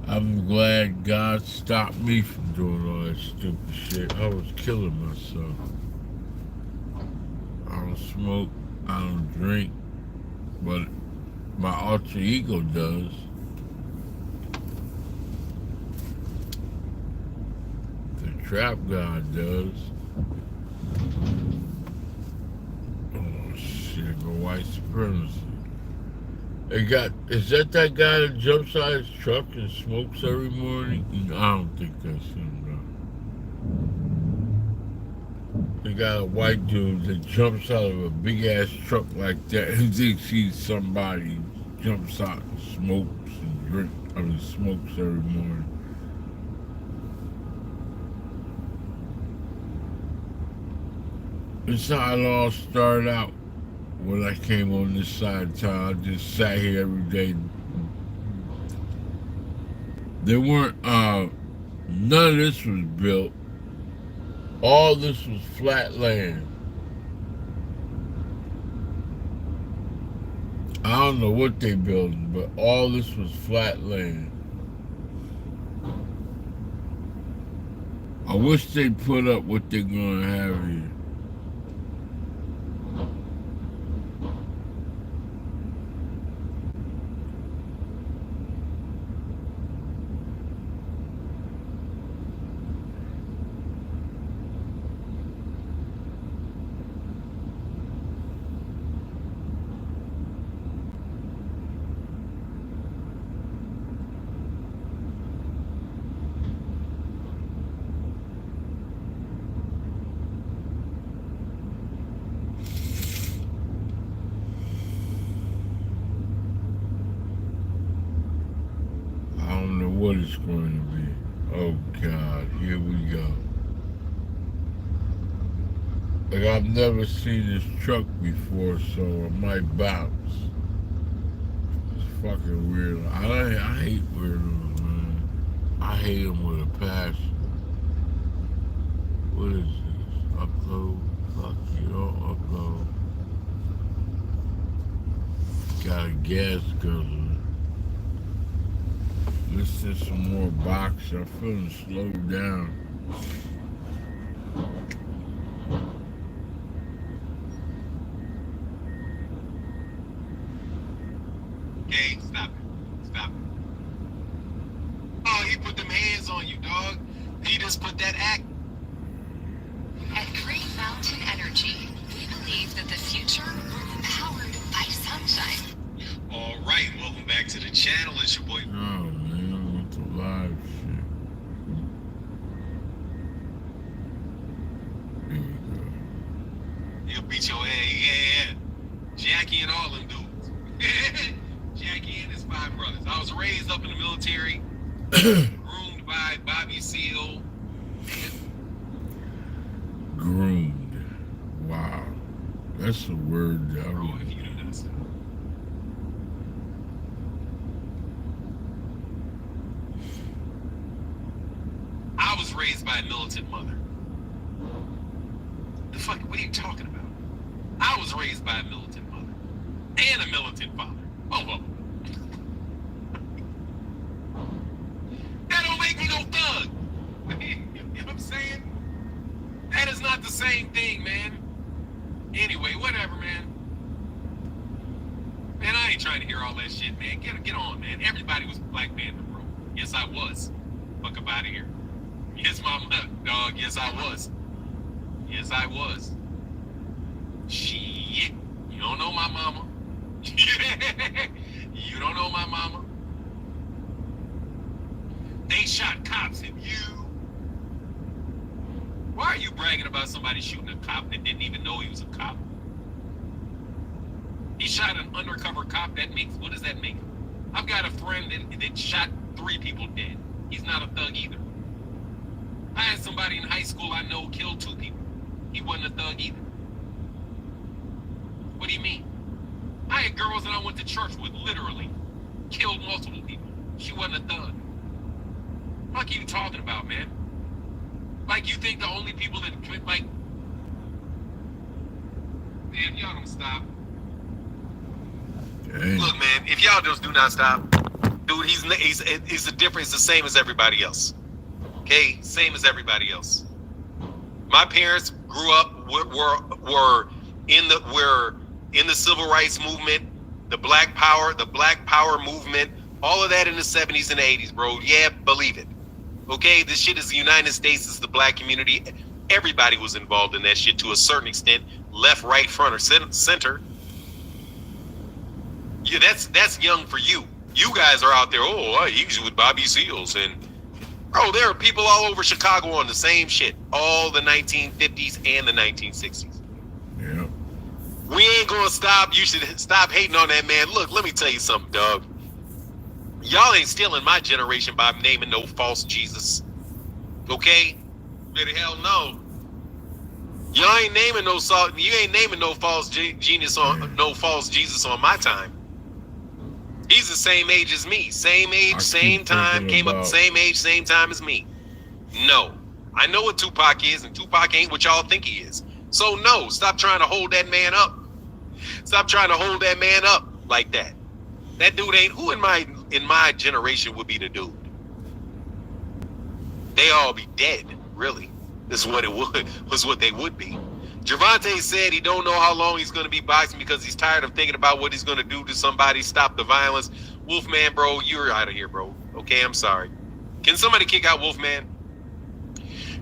I'm glad God stopped me from doing all that stupid shit. I was killing myself. I don't smoke, I don't drink, but my alter ego does. The trap god does. Oh shit, go white supremacy. Is that guy that jumps out of his truck and smokes every morning? I don't think that's him, though. They got a white dude that jumps out of a big ass truck like that. He thinks he's somebody, jumps out and smokes and smokes every morning. It's how it all started out. When I came on this side of town, I just sat here every day. There weren't, none of this was built. All this was flat land. I don't know what they building, but all this was flat land. I wish they put up what they're gonna have here. it's going to be. Oh God, here we go. Like I've never seen this truck before, so I might bounce. It's fucking weird. I hate weirdos, man. I hate them with a passion. What is this? Upload? Fuck you, don't upload. Got a gas guzzler. Listen to some more box. I'm feeling slowed down. Okay, stop it. Stop it. Oh, he put them hands on you, dog. He just put that act. At Green Mountain Energy, we believe that the future will be powered by sunshine. All right, welcome back to the channel. It's your boy. Oh man, I want the live shit. Here we go. He'll beat your ass. Yeah. Jackie and all them dudes. Jackie and his 5 brothers. I was raised up in the military, groomed by Bobby Seale. Groomed. Wow. That's a word that I Bro, would. if you do not stop. I was raised by a militant mother. The fuck, what are you talking about? I was raised by a militant mother and a militant father. Oh, well. That don't make me no thug. You know what I'm saying? That is not the same thing, man. Anyway, whatever, man. Man, I ain't trying to hear all that shit, man. Get on, man. Everybody was Black Panther, bro. Yes, I was. Fuck up out of here. Yes, my dog. Yes, I was. Yes, I was. Shit. You don't know my mama. You don't know my mama. They shot cops and you. Why are you bragging about somebody shooting a cop that didn't even know he was a cop? He shot an undercover cop. What does that make? I've got a friend that shot 3 people dead. He's not a thug either. I had somebody in high school I know killed 2 people. He wasn't a thug either. What do you mean? I had girls that I went to church with literally killed multiple people. She wasn't a thug. What are you talking about, man? Like you think the only people that commit, like, man, y'all don't stop. Dang. Look, man, if y'all just do not stop, dude, he's the difference, the same as everybody else. Okay, same as everybody else. My parents grew up were in the civil rights movement, the Black Power movement, all of that in the 70s and 80s, bro. Yeah, believe it. Okay, this shit is the United States, is the black community. Everybody was involved in that shit to a certain extent, left, right, front, or center. Yeah, that's young for you. You guys are out there, he's with Bobby Seals, and bro, there are people all over Chicago on the same shit, all the 1950s and the 1960s. Yeah. We ain't gonna stop. You should stop hating on that man. Look, let me tell you something, dog. Y'all ain't stealing my generation by naming no false Jesus. Okay? Really hell no. Y'all ain't naming no false Jesus on my time. He's the same age as me. Same age, same time, came up same age, same time as me. No. I know what Tupac is, and Tupac ain't what y'all think he is. So no, stop trying to hold that man up. Stop trying to hold that man up like that. That dude ain't, who in my generation would be the dude? They all be dead, really. This is what they would be. Gervonta said he don't know how long he's gonna be boxing because he's tired of thinking about what he's gonna do to somebody, stop the violence. Wolfman, bro, you're out of here, bro. Okay, I'm sorry. Can somebody kick out Wolfman?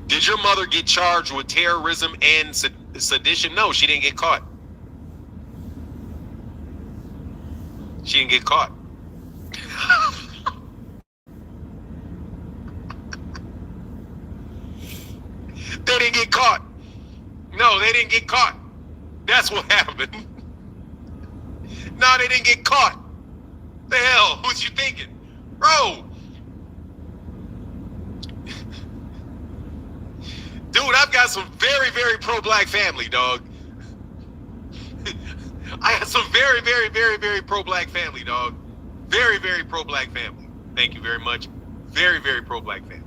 Did your mother get charged with terrorism and sedition? No, she didn't get caught. She didn't get caught. They didn't get caught. No, they didn't get caught. That's what happened. No, they didn't get caught. The hell? What you thinking? Bro, I've got some very, very pro-black family, dog. I got some very, very, very, very pro-black family, dog. Very, very pro-black family. Thank you very much. Very, very pro-black family.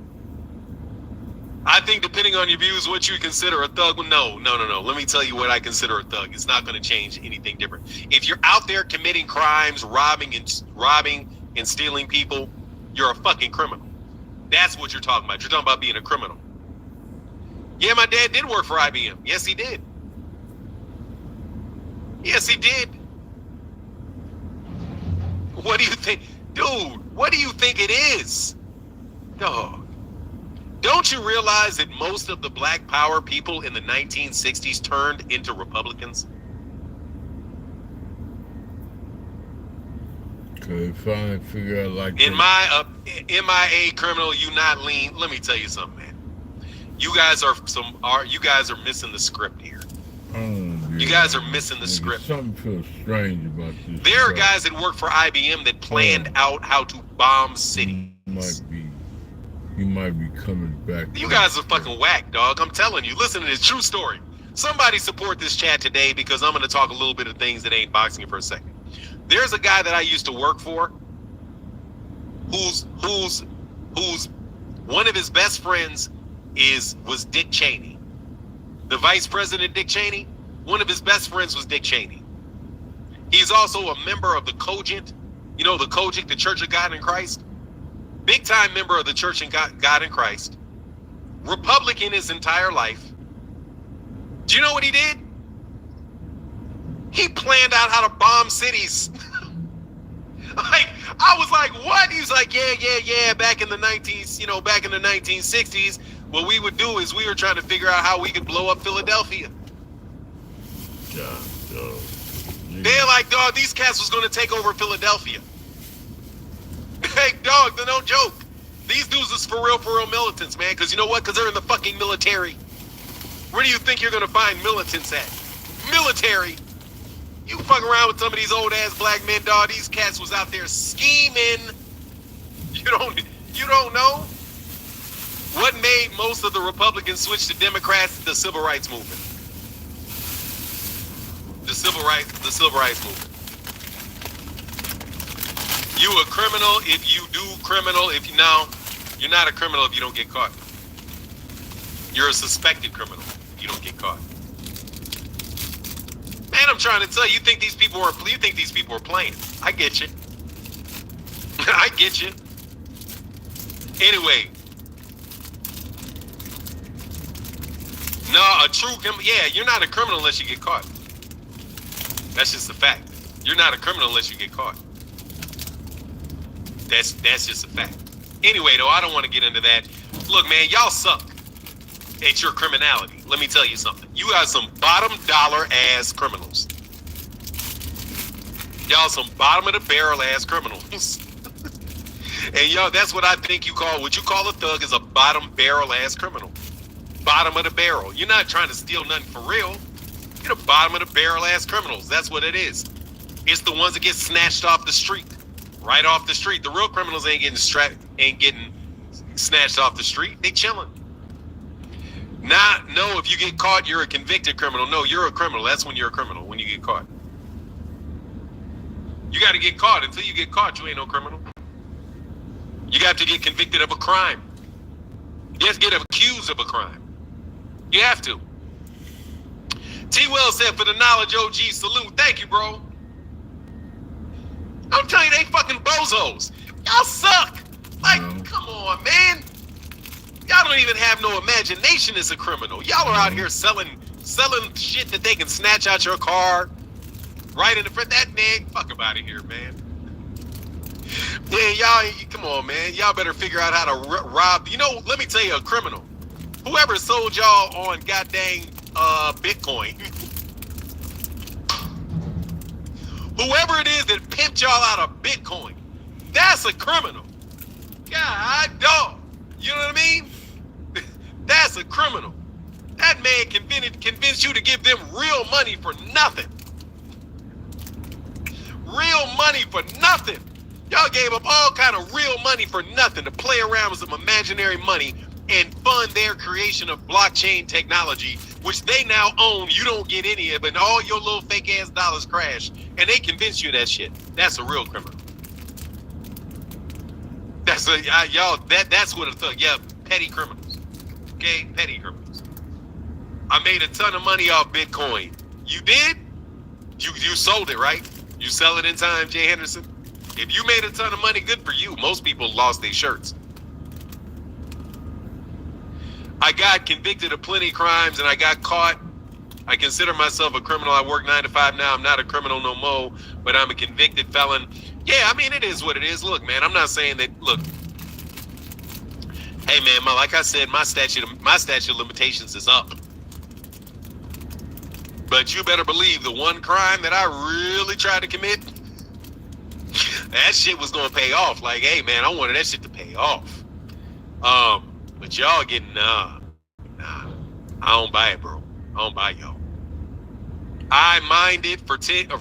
I think depending on your views, what you consider a thug, no. Let me tell you what I consider a thug. It's not going to change anything different. If you're out there committing crimes, robbing and stealing people, you're a fucking criminal. That's what you're talking about. You're talking about being a criminal. Yeah, my dad did work for IBM. Yes, he did. Yes, he did. What do you think? Dude, what do you think it is? Dog. Don't you realize that most of the black power people in the 1960s turned into Republicans? They finally figure out like in my MIA criminal, you not lean. Let me tell you something, man. You guys are missing the script here. You guys are missing the script. Something feels strange about this. There are guys that work for IBM that planned out how to bomb cities. He might be coming back. You guys are fucking whack, dog. I'm telling you. Listen to this true story. Somebody support this chat today because I'm going to talk a little bit of things that ain't boxing for a second. There's a guy that I used to work for who's one of his best friends was Dick Cheney. The vice president, Dick Cheney, one of his best friends was Dick Cheney. He's also a member of the Cogent, the Cogent, the Church of God in Christ. Big time member of the Church of God in Christ. Republican his entire life. Do you know what he did? He planned out how to bomb cities. I was like, what? He was like, yeah. Back in the 1960s, what we would do is we were trying to figure out how we could blow up Philadelphia. They're like, dog, these cats was going to take over Philadelphia. Hey, dog, no joke. These dudes is for real militants, man. Because you know what? Because they're in the fucking military. Where do you think you're going to find militants at? Military. You fuck around with some of these old ass black men, dog. These cats was out there scheming. You don't know? What made most of the Republicans switch to Democrats? The civil rights movement. The civil rights movement. You a criminal if you do criminal. You're not a criminal if you don't get caught. You're a suspected criminal if you don't get caught. Man, I'm trying to tell you, you think these people are playing. I get you. I get you. Anyway. No, you're not a criminal unless you get caught. That's just a fact. You're not a criminal unless you get caught. That's just a fact. Anyway, though, I don't want to get into that. Look, man, y'all suck at your criminality. Let me tell you something. You got some bottom dollar ass criminals. Y'all some bottom of the barrel ass criminals. And y'all, that's what I think what you call a thug is a bottom barrel ass criminal. Bottom of the barrel. You're not trying to steal nothing for real. You're the bottom of the barrel ass criminals. That's what it is. It's the ones that get snatched off the street. Right off the street. The real criminals ain't getting snatched off the street. They chilling. No, if you get caught, you're a convicted criminal. No, you're a criminal. That's when you're a criminal, when you get caught. You got to get caught. Until you get caught, you ain't no criminal. You got to get convicted of a crime. You have to get accused of a crime. You have to. T. Will said, for the knowledge, OG, salute. Thank you, bro. I'm telling you, they fucking bozos. Y'all suck. Come on, man. Y'all don't even have no imagination as a criminal. Y'all are out here selling shit that they can snatch out your car right in the front. That man, fuck about it here, man. Man, y'all, come on, man. Y'all better figure out how to rob. Let me tell you, a criminal. Whoever sold y'all on goddamn Bitcoin. Whoever it is that pimped y'all out of Bitcoin, that's a criminal. God, dog. You know what I mean? That's a criminal. That man convinced you to give them real money for nothing. Real money for nothing. Y'all gave up all kind of real money for nothing to play around with some imaginary money and fund their creation of blockchain technology, which they now own. You don't get any of it, and all your little fake ass dollars crash, and they convince you that shit. That's a real criminal. That's that's what a thug. Yeah, petty criminals. Okay, petty criminals. I made a ton of money off Bitcoin. You did? You sold it, right? You sell it in time, Jay Henderson? If you made a ton of money, good for you. Most people lost their shirts. I got convicted of plenty of crimes and I got caught. I consider myself a criminal. I work 9 to 5 now. I'm not a criminal no more, but I'm a convicted felon. Yeah, I mean, it is what it is. Look, man, I'm not saying that. Look, hey, man, like I said, my statute of limitations is up. But you better believe the one crime that I really tried to commit, that shit was gonna pay off. Like, hey, man, I wanted that shit to pay off. But y'all getting nah. I don't buy it, bro. I don't buy y'all. I minded for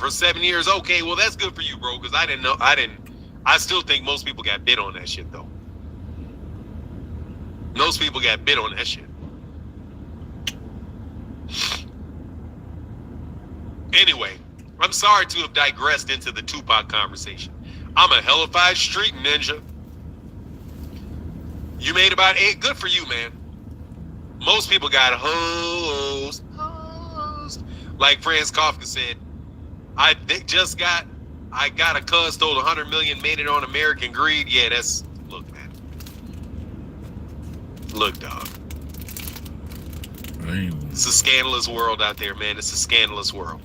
7 years. Okay, well that's good for you, bro. Because I still think most people got bit on that shit though. Most people got bit on that shit. Anyway, I'm sorry to have digressed into the Tupac conversation. I'm a hellified street ninja. You made about 8. Good for you, man. Most people got hoes. Like Franz Kafka said, I got a cuz stole 100 million, made it on American greed. Yeah, look, man. Look, dog. It's a scandalous world out there, man. It's a scandalous world.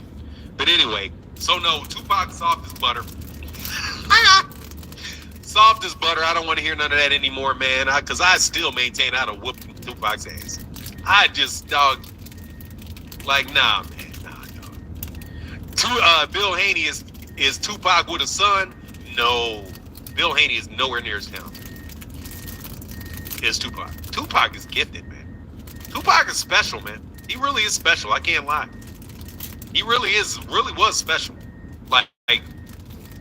But anyway, so no, Tupac soft as butter. Soft as butter. I don't want to hear none of that anymore, man. Because I still maintain I'd have whooped Tupac's ass. I just, dog, like, nah, man. Nah, dog. Bill Haney is Tupac with a son? No. Bill Haney is nowhere near as talented as Tupac. Tupac is gifted, man. Tupac is special, man. He really is special. I can't lie. He really was special. Like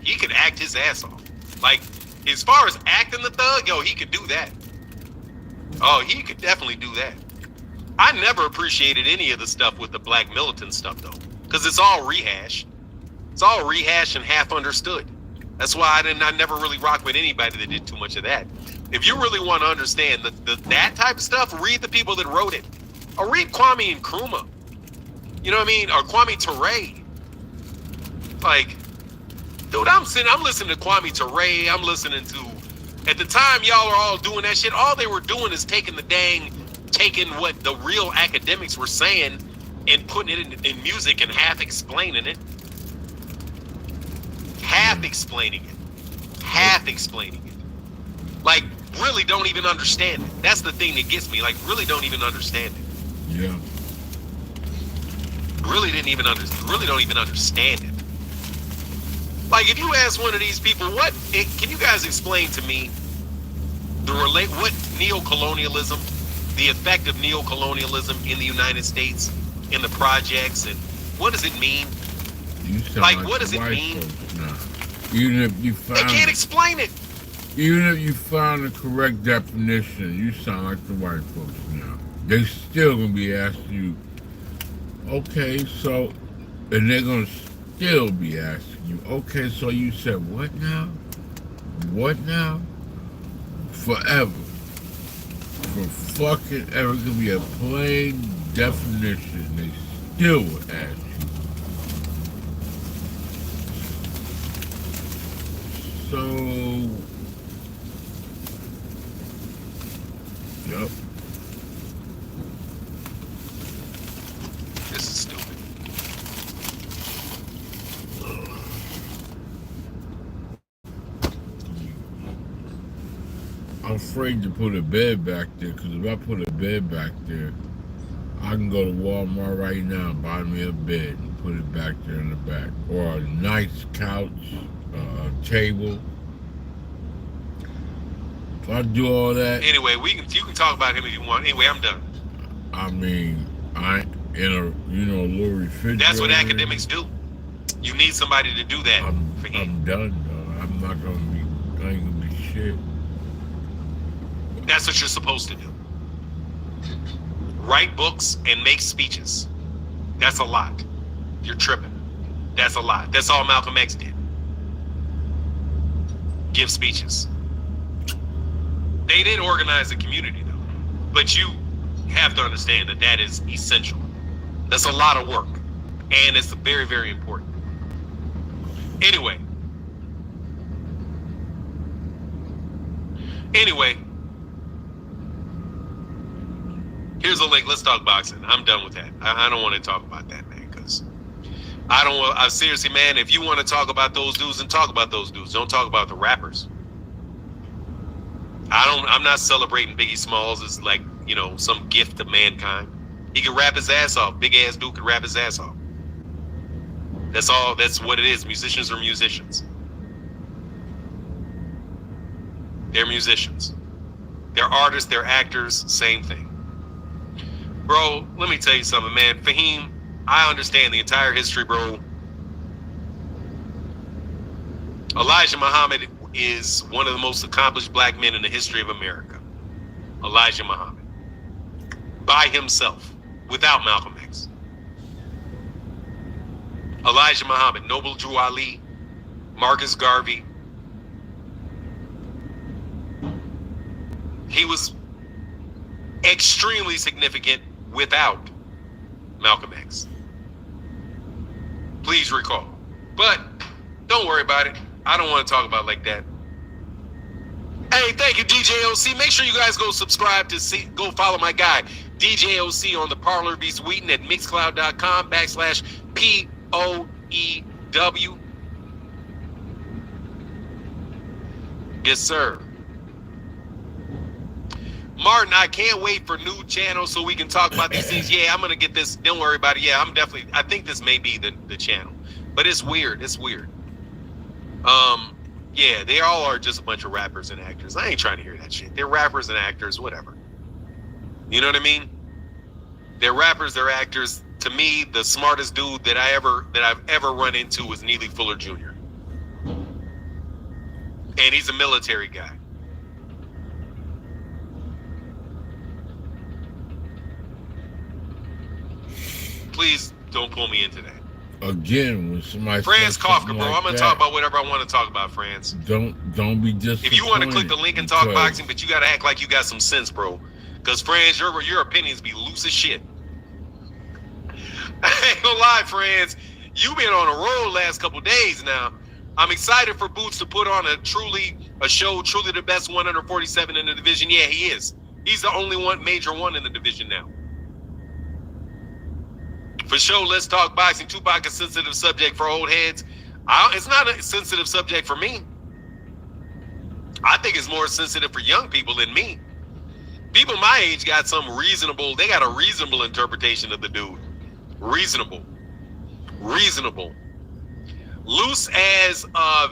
he could act his ass off. Like, as far as acting the thug, yo, he could do that. Oh, he could definitely do that. I never appreciated any of the stuff with the black militant stuff, though, because it's all rehashed. It's all rehashed and half understood. That's why I never really rock with anybody that did too much of that. If you really want to understand that type of stuff, read the people that wrote it. Or read Kwame Nkrumah. You know what I mean? Or Kwame Ture. Like, dude, I'm listening to Kwame Ture. I'm listening to, at the time y'all are all doing that shit, all they were doing is taking what the real academics were saying and putting it in music and half explaining it. Half explaining it. Like, really don't even understand it. That's the thing that gets me. Like, really don't even understand it. Yeah. Really don't even understand it. Like, if you ask one of these people, can you guys explain to me what neocolonialism, the effect of neocolonialism in the United States, in the projects, and what does it mean? Like what does it mean? Even if you found, they can't explain it. Even if you found the correct definition, you sound like the white folks now. They still gonna be asking you, okay, so, and they're gonna still be asking you, okay, so you said what now? What now? Forever. For fucking ever, gonna be a plain definition. They still would ask you. So, yep. This is stupid. I'm afraid to put a bed back there, because if I put a bed back there, I can go to Walmart right now and buy me a bed and put it back there in the back. Or a nice couch, table. If I do all that... Anyway, you can talk about him if you want. Anyway, I'm done. I mean, in a little refrigerator. That's what academics do. You need somebody to do that for him. I'm done, though. I ain't gonna be shit. That's what you're supposed to do. write books, and make speeches. That's a lot. You're tripping. That's a lot. That's all Malcolm X did. Give speeches. They did organize the community, though. But you have to understand that that is essential. That's a lot of work. And it's very, very important. Anyway, here's a link. Let's talk boxing. I'm done with that. I don't want to talk about that, man, because I seriously, man, if you want to talk about those dudes, then talk about those dudes. Don't talk about the rappers. I'm not celebrating Biggie Smalls as like, you know, some gift of mankind. He can rap his ass off. Big ass dude can rap his ass off. That's all. That's what it is. Musicians are musicians. They're musicians. They're artists. They're actors. Same thing. Bro, let me tell you something, man. Fahim, I understand the entire history, bro. Elijah Muhammad is one of the most accomplished black men in the history of America. Elijah Muhammad. By himself. Without Malcolm X. Elijah Muhammad, Noble Drew Ali, Marcus Garvey. He was extremely significant without Malcolm X. Please recall. But don't worry about it. I don't want to talk about it like that. Hey, thank you, DJ OC. Make sure you guys go subscribe go follow my guy, DJ OC, on the Parlor Beast Wheaton at mixcloud.com/POEW. Yes, sir. Martin, I can't wait for new channels so we can talk about these things. Yeah, I'm going to get this. Don't worry about it. Yeah, I think this may be the channel. But it's weird. It's weird. Yeah, they all are just a bunch of rappers and actors. I ain't trying to hear that shit. They're rappers and actors, whatever. You know what I mean? They're rappers, they're actors. To me, the smartest dude that I've ever run into was Neely Fuller Jr. And he's a military guy. Please don't pull me into that. Again, when somebody Franz Kafka, bro, like I'm gonna talk about whatever I want to talk about, Franz. Don't be disappointed. If you want to click the link and talk boxing, but you gotta act like you got some sense, bro. Because Franz, your opinions be loose as shit. I ain't gonna lie, Franz. You've been on a roll last couple days now. I'm excited for Boots to put on a show, truly the best 147 in the division. Yeah, he is. He's the only major one in the division now. For sure, let's talk boxing. Tupac, a sensitive subject for old heads. It's not a sensitive subject for me. I think it's more sensitive for young people than me. People my age got a reasonable interpretation of the dude. Reasonable. Loose as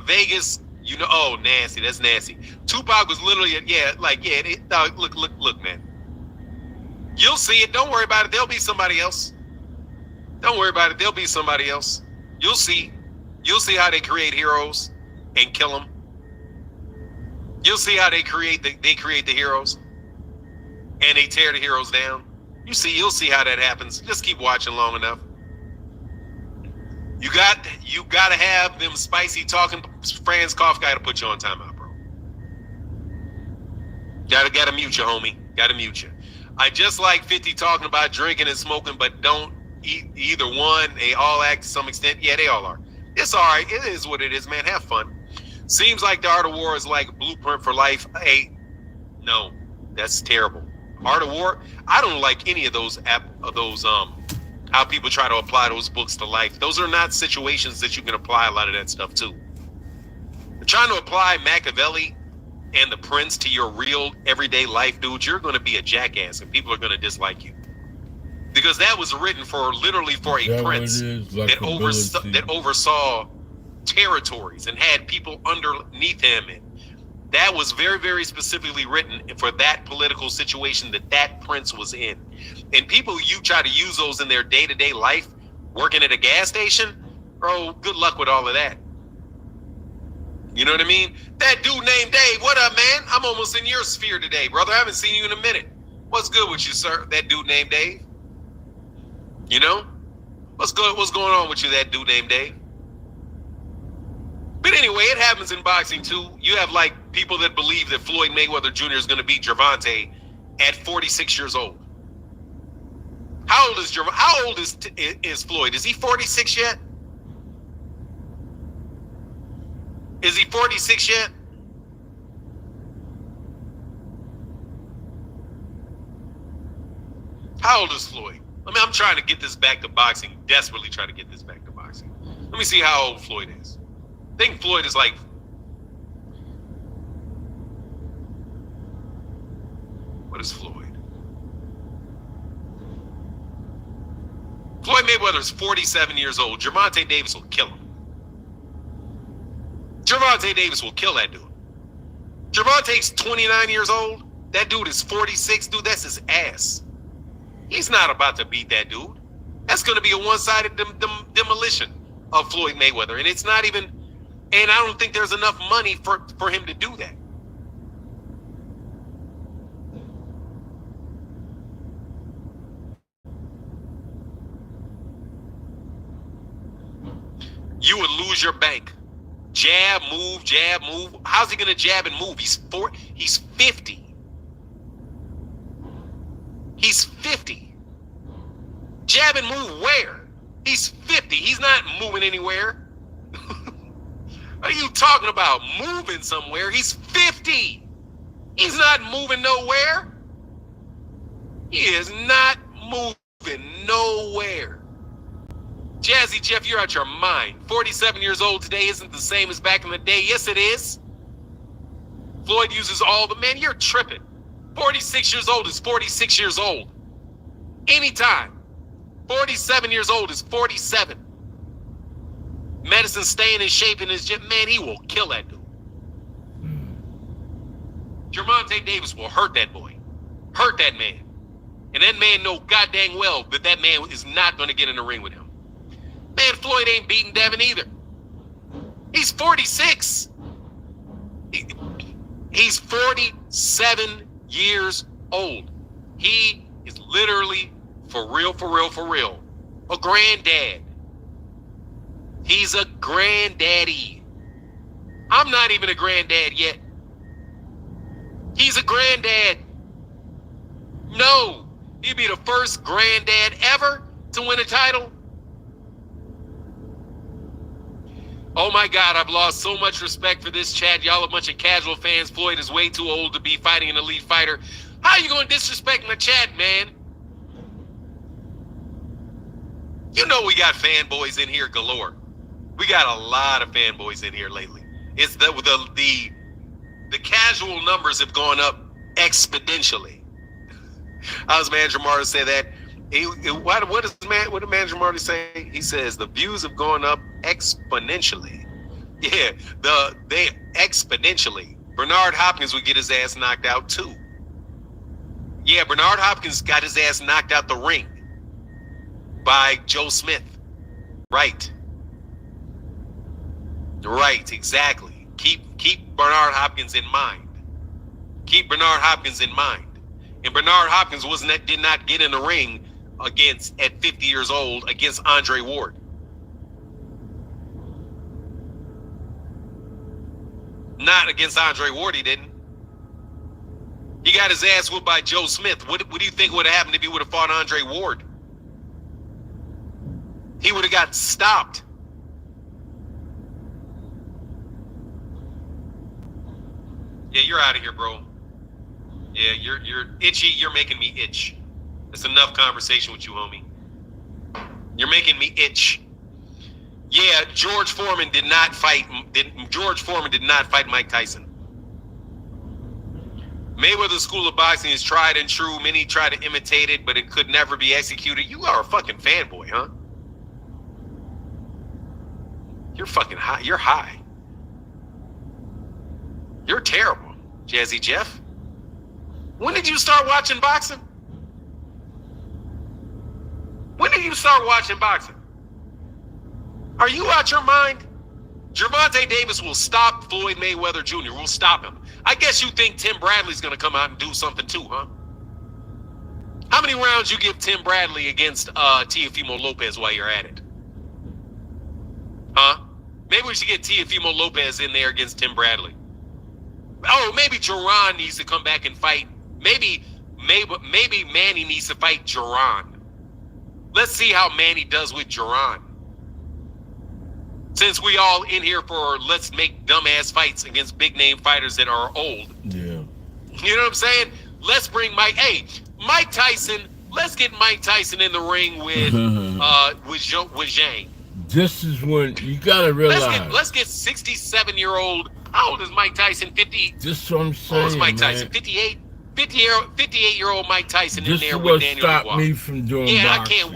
Vegas, you know. Oh, nasty. That's nasty. Tupac was literally, look, man. You'll see it. Don't worry about it. There'll be somebody else. Don't worry about it. There'll be somebody else. You'll see. You'll see how they create heroes and kill them. You'll see how they create the heroes and they tear the heroes down. You'll see how that happens. Just keep watching long enough. You got to have them spicy talking. Franz Kafka got to put you on timeout, bro. Got to mute you, homie. Got to mute you. I just like 50 talking about drinking and smoking, but don't. Either one, they all act to some extent. Yeah, they all are. It's all right. It is what it is, man. Have fun. Seems like the Art of War is like a blueprint for life. Hey, no, that's terrible. Art of War. I don't like any of those how people try to apply those books to life. Those are not situations that you can apply a lot of that stuff to. Trying to apply Machiavelli and the Prince to your real everyday life, dude, you're going to be a jackass and people are going to dislike you. Because that was written literally for a prince that oversaw territories and had people underneath him. And that was very, very specifically written for that political situation that prince was in. And people, you try to use those in their day-to-day life, working at a gas station, bro, good luck with all of that. You know what I mean? That dude named Dave, what up, man? I'm almost in your sphere today, brother. I haven't seen you in a minute. What's good with you, sir? That dude named Dave? You know? What's good? What's going on with you, that dude named Dave? But anyway, it happens in boxing too. You have like people that believe that Floyd Mayweather Jr. is going to beat Gervonta at 46 years old. How old is Floyd? Is he 46 yet? Is he 46 yet? How old is Floyd? I mean, I'm trying to get this back to boxing, desperately trying to get this back to boxing. Let me see how old Floyd is. I think Floyd is like... What is Floyd? Floyd Mayweather is 47 years old. Gervonta Davis will kill him. Gervonta Davis will kill that dude. Gervonta's 29 years old. That dude is 46. Dude, that's his ass. He's not about to beat that dude. That's going to be a one-sided demolition of Floyd Mayweather. And it's not even... And I don't think there's enough money for him to do that. You would lose your bank. Jab, move, jab, move. How's he going to jab and move? He's 50. He's 50. Jab and move where? He's 50. He's not moving anywhere. What are you talking about? Moving somewhere? He's 50. He's not moving nowhere. He is not moving nowhere. Jazzy Jeff, you're out your mind. 47 years old today isn't the same as back in the day. Yes, it is. Floyd uses all the... Man, you're tripping. 46 years old is 46 years old. Anytime. 47 years old is 47. Medicine staying in shape in his gym. Man, he will kill that dude. Gervonta Davis will hurt that boy. Hurt that man. And that man know goddamn well that that man is not going to get in the ring with him. Man, Floyd ain't beating Devin either. He's 46. He's 47 years old. He is literally, for real, a granddad. He's a granddaddy. I'm not even a granddad yet. He's a granddad. No, he'd be the first granddad ever to win a title. Oh my God, I've lost so much respect for this chat. Y'all a bunch of casual fans. Floyd is way too old to be fighting an elite fighter. How you gonna disrespect my chat, man? You know we got fanboys in here galore. We got a lot of fanboys in here lately. It's the casual numbers have gone up exponentially. How's Manager Marty say that? What did Manager Marty say? He says the views have gone up exponentially. Yeah, they exponentially. Bernard Hopkins would get his ass knocked out too. Yeah, Bernard Hopkins got his ass knocked out the ring by Joe Smith. Right, exactly. Keep Bernard Hopkins in mind. Keep Bernard Hopkins in mind. And Bernard Hopkins did not get in the ring at 50 years old against Andre Ward. Not against Andre Ward, he didn't. He got his ass whooped by Joe Smith. What do you think would have happened if he would have fought Andre Ward? He would have got stopped. Yeah, you're out of here, bro. Yeah, you're itchy. You're making me itch. It's enough conversation with you, homie. You're making me itch. Yeah, George Foreman did not fight Mike Tyson. Mayweather's school of boxing is tried and true. Many try to imitate it, but it could never be executed. You are a fucking fanboy, huh? You're fucking high. You're high. You're terrible, Jazzy Jeff. When did you start watching boxing? When did you start watching boxing? Are you out your mind? Gervonta Davis will stop Floyd Mayweather Jr. Will stop him. I guess you think Tim Bradley's going to come out and do something too, huh? many rounds you give Tim Bradley against Teofimo Lopez while you're at it? Huh? Maybe we should get Teofimo Lopez in there against Tim Bradley. Oh, maybe Jerron needs to come back and fight. Maybe Manny needs to fight Jerron. Let's see how Manny does with Jerron. Since we all in here for let's make dumbass fights against big name fighters that are old. Yeah. You know what I'm saying? Let's bring Mike Tyson. Let's get Mike Tyson in the ring with Zhang. This is when you gotta realize. Let's get 67-year-old. How old is Mike Tyson? 50. This is what I'm saying. How old is Mike Tyson? 58. 58-year-old Mike Tyson in there with Daniel This is what stopped Dubois. me from doing boxing.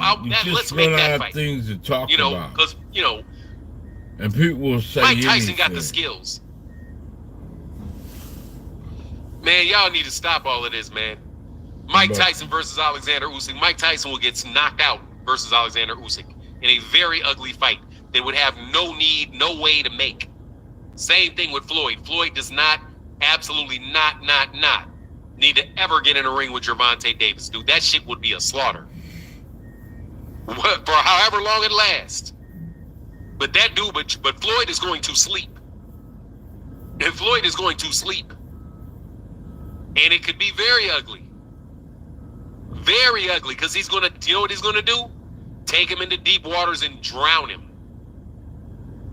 Let's make that fight. Things to talk about. Because and people will say Mike Tyson anything. got the skills. Man, y'all need to stop all of this, man. Mike Tyson versus Alexander Usyk. Mike Tyson will get knocked out versus Alexander Usyk in a very ugly fight that would have no way to make. Same thing with Floyd. Floyd does not, absolutely not need to ever get in a ring with Gervonta Davis. Dude, that shit would be a slaughter. For however long it lasts. But Floyd is going to sleep. And Floyd is going to sleep. And it could be very ugly. Very ugly, because he's gonna, you know what he's gonna do? Take him into deep waters and drown him.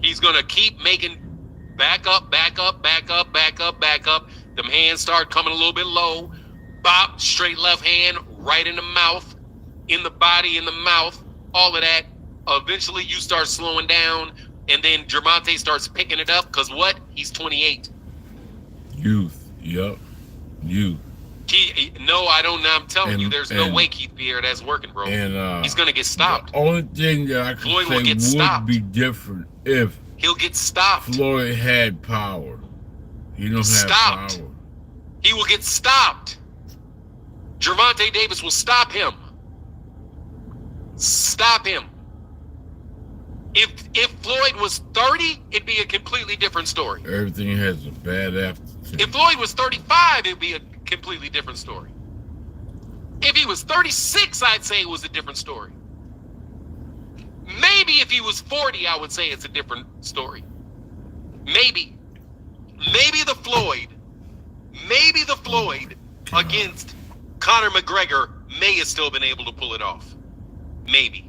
He's gonna keep making back up. Them hands start coming a little bit low. Bop, straight left hand, right in the mouth, in the body, in the mouth, all of that. Eventually you start slowing down, and then Gervonta starts picking it up, because what? He's 28. Youth, yep. Youth. I'm telling you, there's no way, Keith Pierre, that's working, bro. And he's gonna get stopped. The only thing that I could say would be different if he'll get stopped. Floyd had power. He don't have power. He will get stopped. Gervonta Davis will stop him. Stop him. If Floyd was 30, it'd be a completely different story. Everything has a bad aftertaste. If Floyd was 35, it'd be a completely different story. If he was 36, I'd say it was a different story. Maybe if he was 40, I would say it's a different story. Maybe the Floyd against Conor McGregor may have still been able to pull it off. Maybe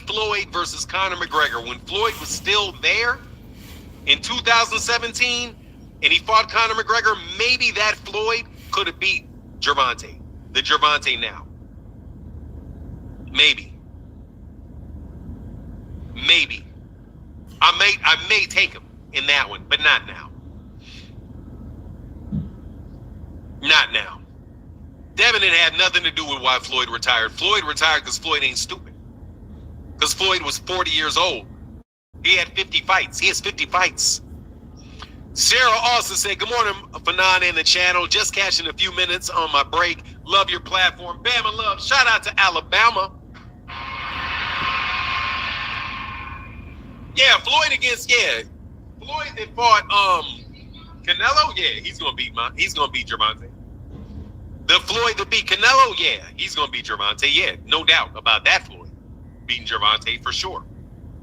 Floyd versus Conor McGregor, when Floyd was still there in 2017 and he fought Conor McGregor, maybe that Floyd could have beat Gervonta, the Gervonta now. Maybe. I may take him in that one, but not now. Not now. Devin had nothing to do with why Floyd retired. Floyd retired because Floyd ain't stupid. Because Floyd was 40 years old. He had 50 fights. He has 50 fights. Sarah Austin said, good morning, Fanon in the channel. Just catching a few minutes on my break. Love your platform. Bama love. Shout out to Alabama. Yeah, Floyd that fought Canelo, he's gonna beat Gervonta. The Floyd that beat Canelo, he's gonna beat Gervonta, no doubt about that. Floyd beating Gervonta for sure.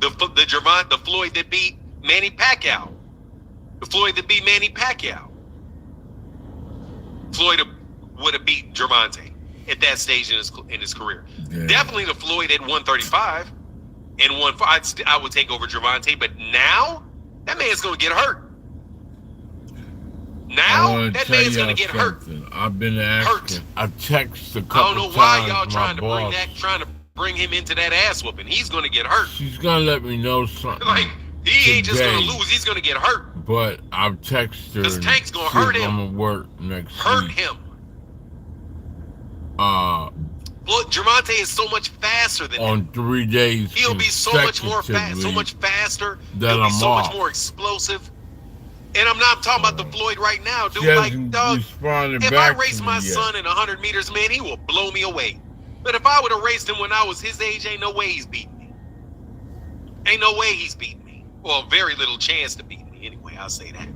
The Floyd that beat Manny Pacquiao. The Floyd that beat Manny Pacquiao. Floyd would have beat Gervonta at that stage in his career. Yeah. Definitely the Floyd at 135 and I would take over Gervonta, but now that man's gonna get hurt. Now that man's gonna get hurt. I've been asking. I texted a couple times. I don't know why y'all trying to bring him into that ass whooping. He's gonna get hurt. She's gonna let me know something. Like he ain't just gonna lose. He's gonna get hurt. But I've texted her. Because Tank's gonna hurt him. I'm gonna work next week. Hurt him. Look, Gervonta is so much faster than on him. 3 days. He'll be so much more fast, so much faster. He'll be so much more explosive. And I'm not talking about the Floyd right now, dude. Like, dog, if I race my son in 100 meters, man, he will blow me away. But if I would have raced him when I was his age, ain't no way he's beating me. Ain't no way he's beating me. Well, very little chance to beat me anyway, I'll say that.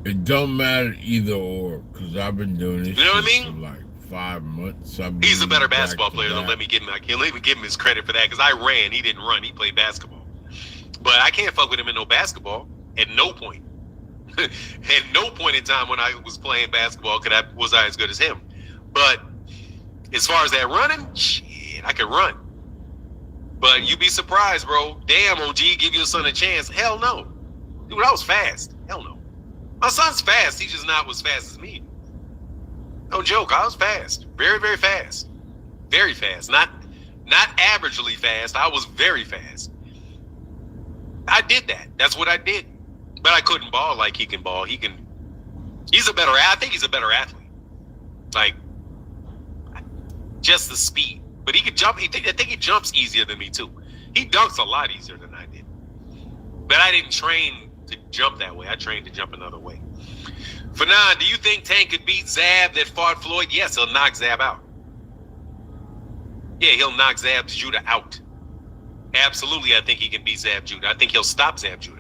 It don't matter either or, because I've been doing this You know what I shit mean? for like 5 months. He's a better basketball player, though. Let me give him his credit for that, because I ran. He didn't run. He played basketball. But I can't fuck with him in no basketball at no point. At no point in time when I was playing basketball was I as good as him. But as far as that running, shit, I could run. But you'd be surprised, bro. Damn, OG, give your son a chance. Hell no. Dude, I was fast. Hell no. My son's fast. He's just not as fast as me. No joke. I was fast. Very, very fast. Very fast. Not averagely fast. I was very fast. I did that. That's what I did. But I couldn't ball like he can ball. I think he's a better athlete. Like, just the speed. But he could jump. I think he jumps easier than me, too. He dunks a lot easier than I did. But I didn't train to jump that way. I trained to jump another way. Fanon, do you think Tank could beat Zab that fought Floyd? Yes, he'll knock Zab out. Yeah, he'll knock Zab Judah out. Absolutely, I think he can beat Zab Judah. I think he'll stop Zab Judah.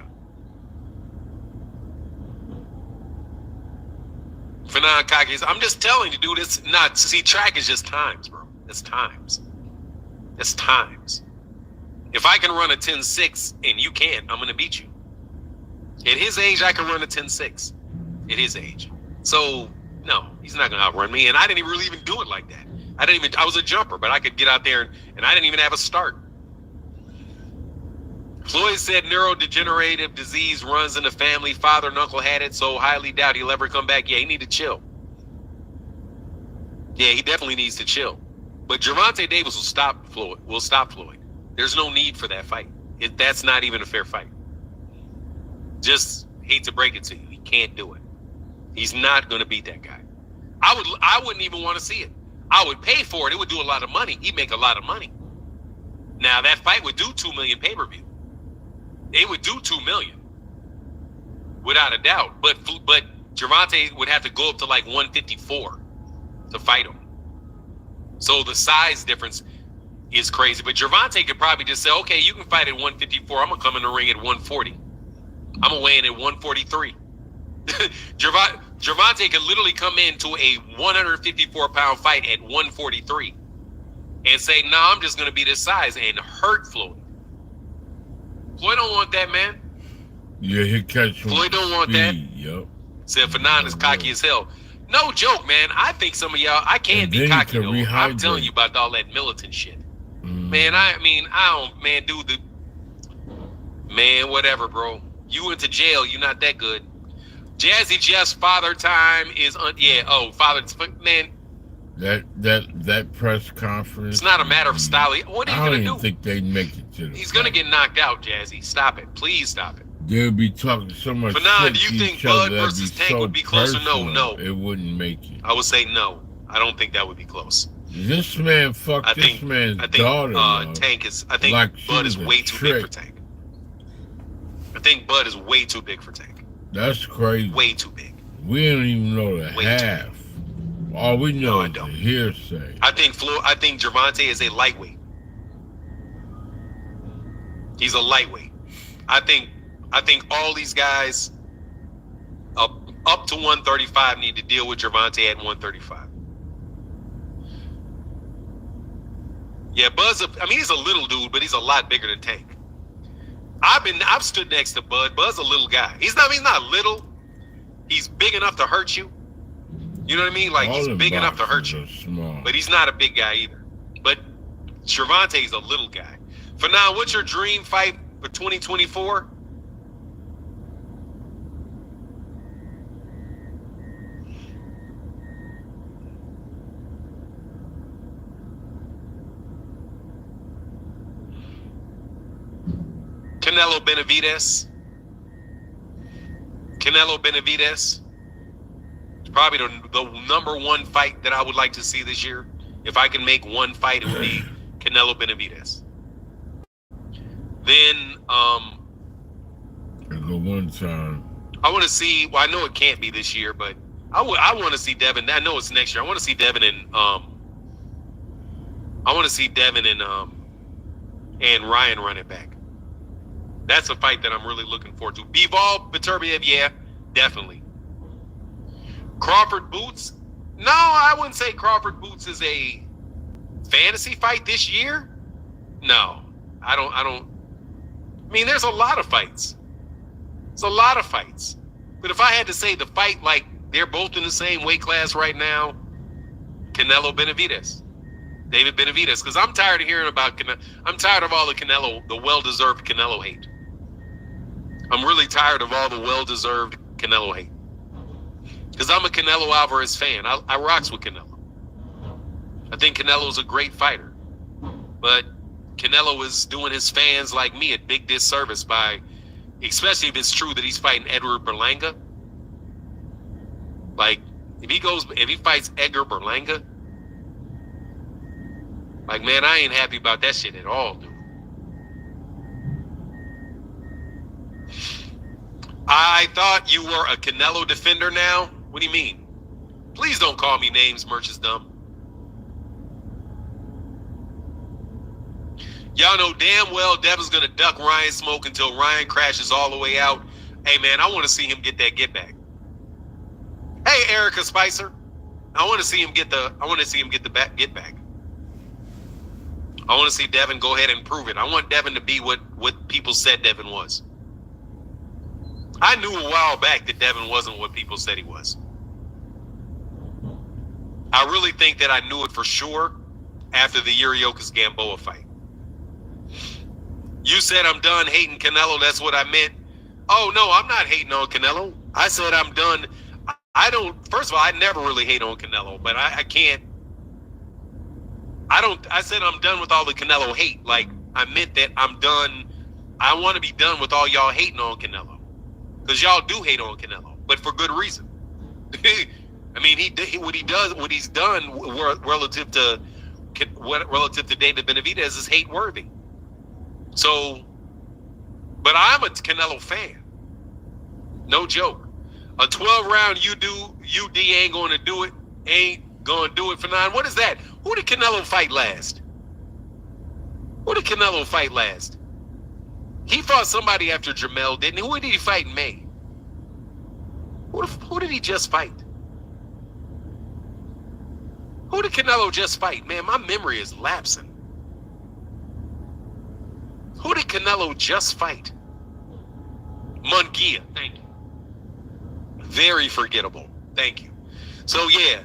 Fanon Kakis, I'm just telling you, dude, it's not. See, track is just times, bro. It's times. It's times. If I can run a 10.6 and you can't, I'm going to beat you. At his age, I can run a 10.6. At his age. So, no, he's not going to outrun me. And I didn't really even do it like that. I was a jumper, but I could get out there and I didn't even have a start. Floyd said neurodegenerative disease runs in the family. Father and uncle had it, so highly doubt he'll ever come back. Yeah, he need to chill. Yeah, he definitely needs to chill. But Gervonta Davis will stop Floyd. There's no need for that fight. That's not even a fair fight. Just hate to break it to you. He can't do it. He's not going to beat that guy. I wouldn't even want to see it. I would pay for it. It would do a lot of money. He'd make a lot of money. Now, that fight would do $2 million pay-per-view. It would do $2 million. Without a doubt. But Gervonta would have to go up to like 154 to fight him. So the size difference is crazy. But Gervonta could probably just say, okay, you can fight at 154. I'm going to come in the ring at 140. I'm going to weigh in at 143. Gervonta could literally come into a 154-pound fight at 143 and say, nah, I'm just going to be this size and hurt Floyd. Floyd don't want that, man. Yeah, he'll catch him. Floyd don't want that. Yep. Said Fanon is cocky as hell. No joke, man. I think some of y'all, I can't be cocky, though. I'm telling you about all that militant shit. Man, whatever, bro. You went to jail. You're not that good. Jazzy Jeff's father time is father, man. That press conference. It's not a matter of style. What are you gonna do? I don't think they'd make it to the He's gonna get knocked out, Jazzy. Stop it. Please stop it. They'll be talking so much. Fanon, do you think Bud versus Tank would be closer? No. It wouldn't make it. I would say no. I don't think that would be close. This man fucked this man's daughter. I think Bud is way too big for Tank. I think Bud is way too big for Tank. That's crazy. Way too big. We don't even know the half. All we know is the hearsay. I think Gervonta is a lightweight. He's a lightweight. I think all these guys up to 135 need to deal with Gervonta at 135. Yeah, he's a little dude, but he's a lot bigger than Tank. I've stood next to Bud. Bud's a little guy. He's not little. He's big enough to hurt you. You know what I mean? Like, he's big enough to hurt you. But he's not a big guy either. But Gervonta's a little guy. For now, what's your dream fight for 2024? Canelo Benavidez. Probably the number one fight that I would like to see this year. If I can make one fight, it would be Canelo Benavidez. Then, the one time. I want to see. Well, I know it can't be this year, but I want to see Devin. I know it's next year. I want to see Devin and and Ryan run it back. That's a fight that I'm really looking forward to. Bivol Beterbiev, yeah, definitely. Crawford Boots? No, I wouldn't say Crawford Boots is a fantasy fight this year. No, I don't. I mean, there's a lot of fights. It's a lot of fights. But if I had to say the fight, like they're both in the same weight class right now, Canelo Benavidez, David Benavidez, because I'm tired of hearing about Canelo. I'm tired of all the Canelo, the well-deserved Canelo hate. I'm really tired of all the well-deserved Canelo hate. Because I'm a Canelo Alvarez fan. I rocks with Canelo. I think Canelo's a great fighter. But Canelo is doing his fans like me a big disservice by, especially if it's true that he's fighting Edward Berlanga. Like, if he fights Edgar Berlanga, like, man, I ain't happy about that shit at all, dude. I thought you were a Canelo defender now. What do you mean? Please don't call me names, Merch is dumb. Y'all know damn well Devin's gonna duck Ryan Smoke until Ryan crashes all the way out. Hey man, I want to see him get that get back. Hey Erica Spicer, I want to see him get the get back. I want to see Devin go ahead and prove it. I want Devin to be what people said Devin was. I knew a while back that Devin wasn't what people said he was. I really think that I knew it for sure after the Yuriokis Gamboa fight. You said I'm done hating Canelo, that's what I meant. Oh no, I'm not hating on Canelo. I said I'm done. First of all, I never really hate on Canelo, but I said I'm done with all the Canelo hate. Like, I meant that I'm done. I want to be done with all y'all hating on Canelo. Because y'all do hate on Canelo, but for good reason. I mean, what he's done relative to David Benavidez is hate worthy. So, but I'm a Canelo fan. No joke. A 12-round UD ain't going to do it. Ain't going to do it for 9. What is that? Who did Canelo fight last? He fought somebody after Jamel, didn't he? Who did he fight in May? Who did he just fight? Who did Canelo just fight? Man, my memory is lapsing. Who did Canelo just fight? Munguia, thank you. Very forgettable, thank you. So yeah,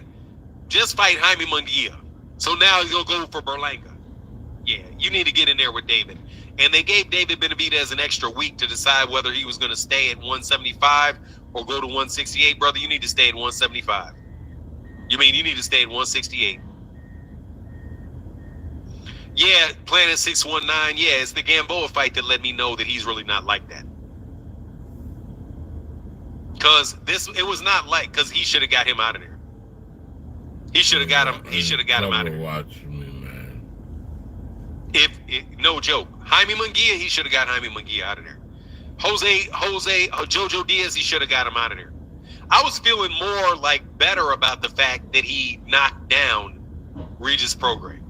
just fight Jaime Munguia. So now he'll go for Berlanga. Yeah, you need to get in there with David. And they gave David Benavidez an extra week to decide whether he was going to stay at 175 or go to 168. Brother, you need to stay at 175. You need to stay at 168. Yeah, Planet 619. Yeah, it's the Gamboa fight that let me know that he's really not like that. Because he should have got him out of there. He should have got him. He should have got him out of there. Watch me, man. No joke. Jaime Munguia, he should have got Jaime Munguia out of there. Jojo Diaz, he should have got him out of there. I was feeling more better about the fact that he knocked down Regis Prograis.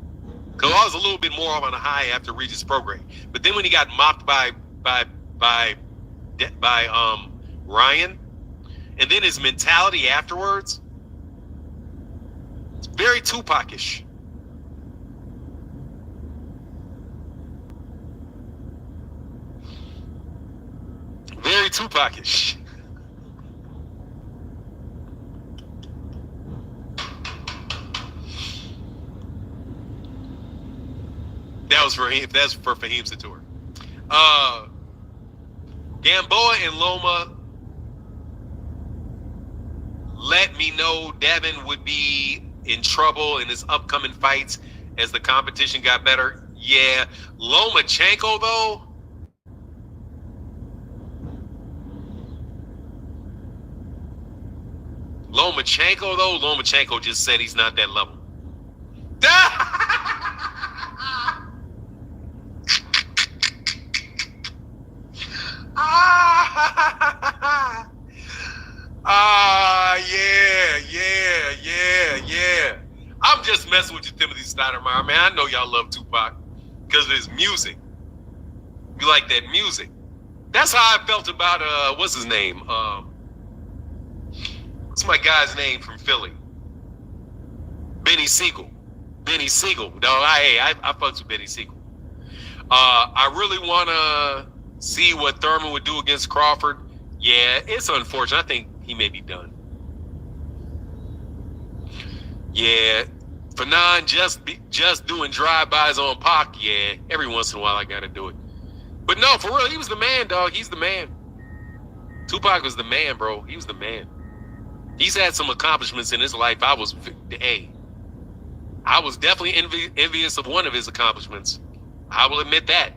Because I was a little bit more on a high after Regis Prograis. But then when he got mocked by Ryan, and then his mentality afterwards, it's very Tupac-ish. Very Tupac-ish. That was for him. That's for Fahim Sator. Gamboa and Loma let me know Devin would be in trouble in his upcoming fights as the competition got better. Yeah. Lomachenko, though. Lomachenko just said he's not that level. Yeah. I'm just messing with you, Timothy Stoudemire, man. I know y'all love Tupac because of his music. You like that music. That's how I felt about what's his name? What's my guy's name from Philly? Benny Siegel. Benny Siegel. No, I fucks with Benny Siegel. I really want to see what Thurman would do against Crawford. Yeah, it's unfortunate. I think he may be done. Yeah, Fanon just doing drive-bys on Pac. Yeah, every once in a while I got to do it. But no, for real, he was the man, dog. He's the man. Tupac was the man, bro. He was the man. He's had some accomplishments in his life. I was definitely envious of one of his accomplishments. I will admit that.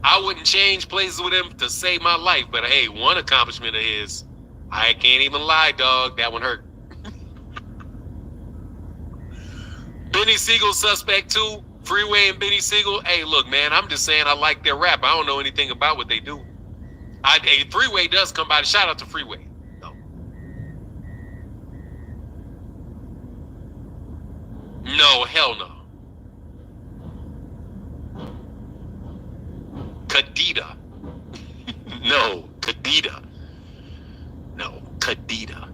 I wouldn't change places with him to save my life, but hey, one accomplishment of his, I can't even lie, dog. That one hurt. Benny Siegel suspect too. Freeway and Benny Siegel. Hey, look, man, I'm just saying I like their rap. I don't know anything about what they do. Freeway does come by. Shout out to Freeway. No. No, hell no. Kadita. No, Kadita. No, Kadita.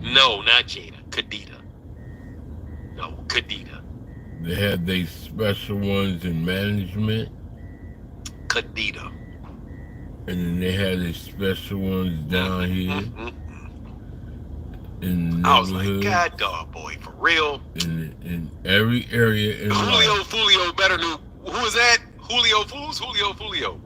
No, not Jada. Kadita. No, Kadita. They had they special ones in management. Kadita. And then they had the special ones down here. In the I was like, God dog, boy, for real. In every area in Julio better knew. Who is that? Julio Fulio.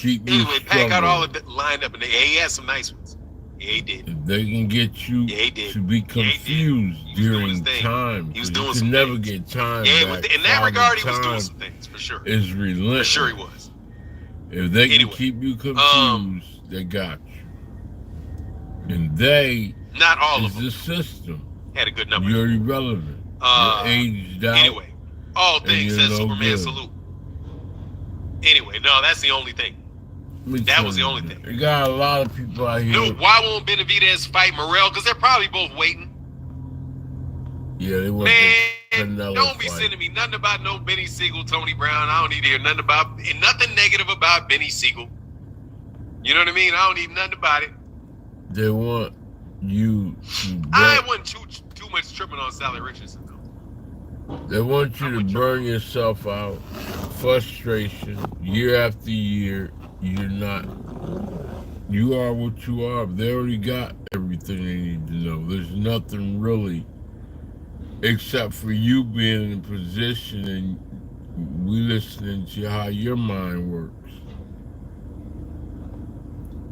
Anyway, Pac got all of it lined up, and he had some nice ones. Yeah, he did. If they can get you to be confused during time, he was doing some never things. Get time back. In that regard, he was doing some things, for sure. It's relentless. For sure he was. If they can keep you confused, they got you. And they not all is of them. The system. Had a good number. You're irrelevant. You're aged out. Anyway, all things says Superman good. Salute. Anyway, no, that's the only thing. That was the only thing. You got a lot of people out here. No, why won't Benavidez fight Morrell? Because they're probably both waiting. Yeah, they want don't be sending me nothing about no Benny Siegel, Tony Brown. I don't need to hear nothing negative about Benny Siegel. You know what I mean? I don't need nothing about it. They want you to I wasn't too much tripping on Sally Richardson, though. They want you to burn yourself out. Frustration. Year after year. You are what you are. They already got everything they need to know. There's nothing really, except for you being in a position and we listening to how your mind works.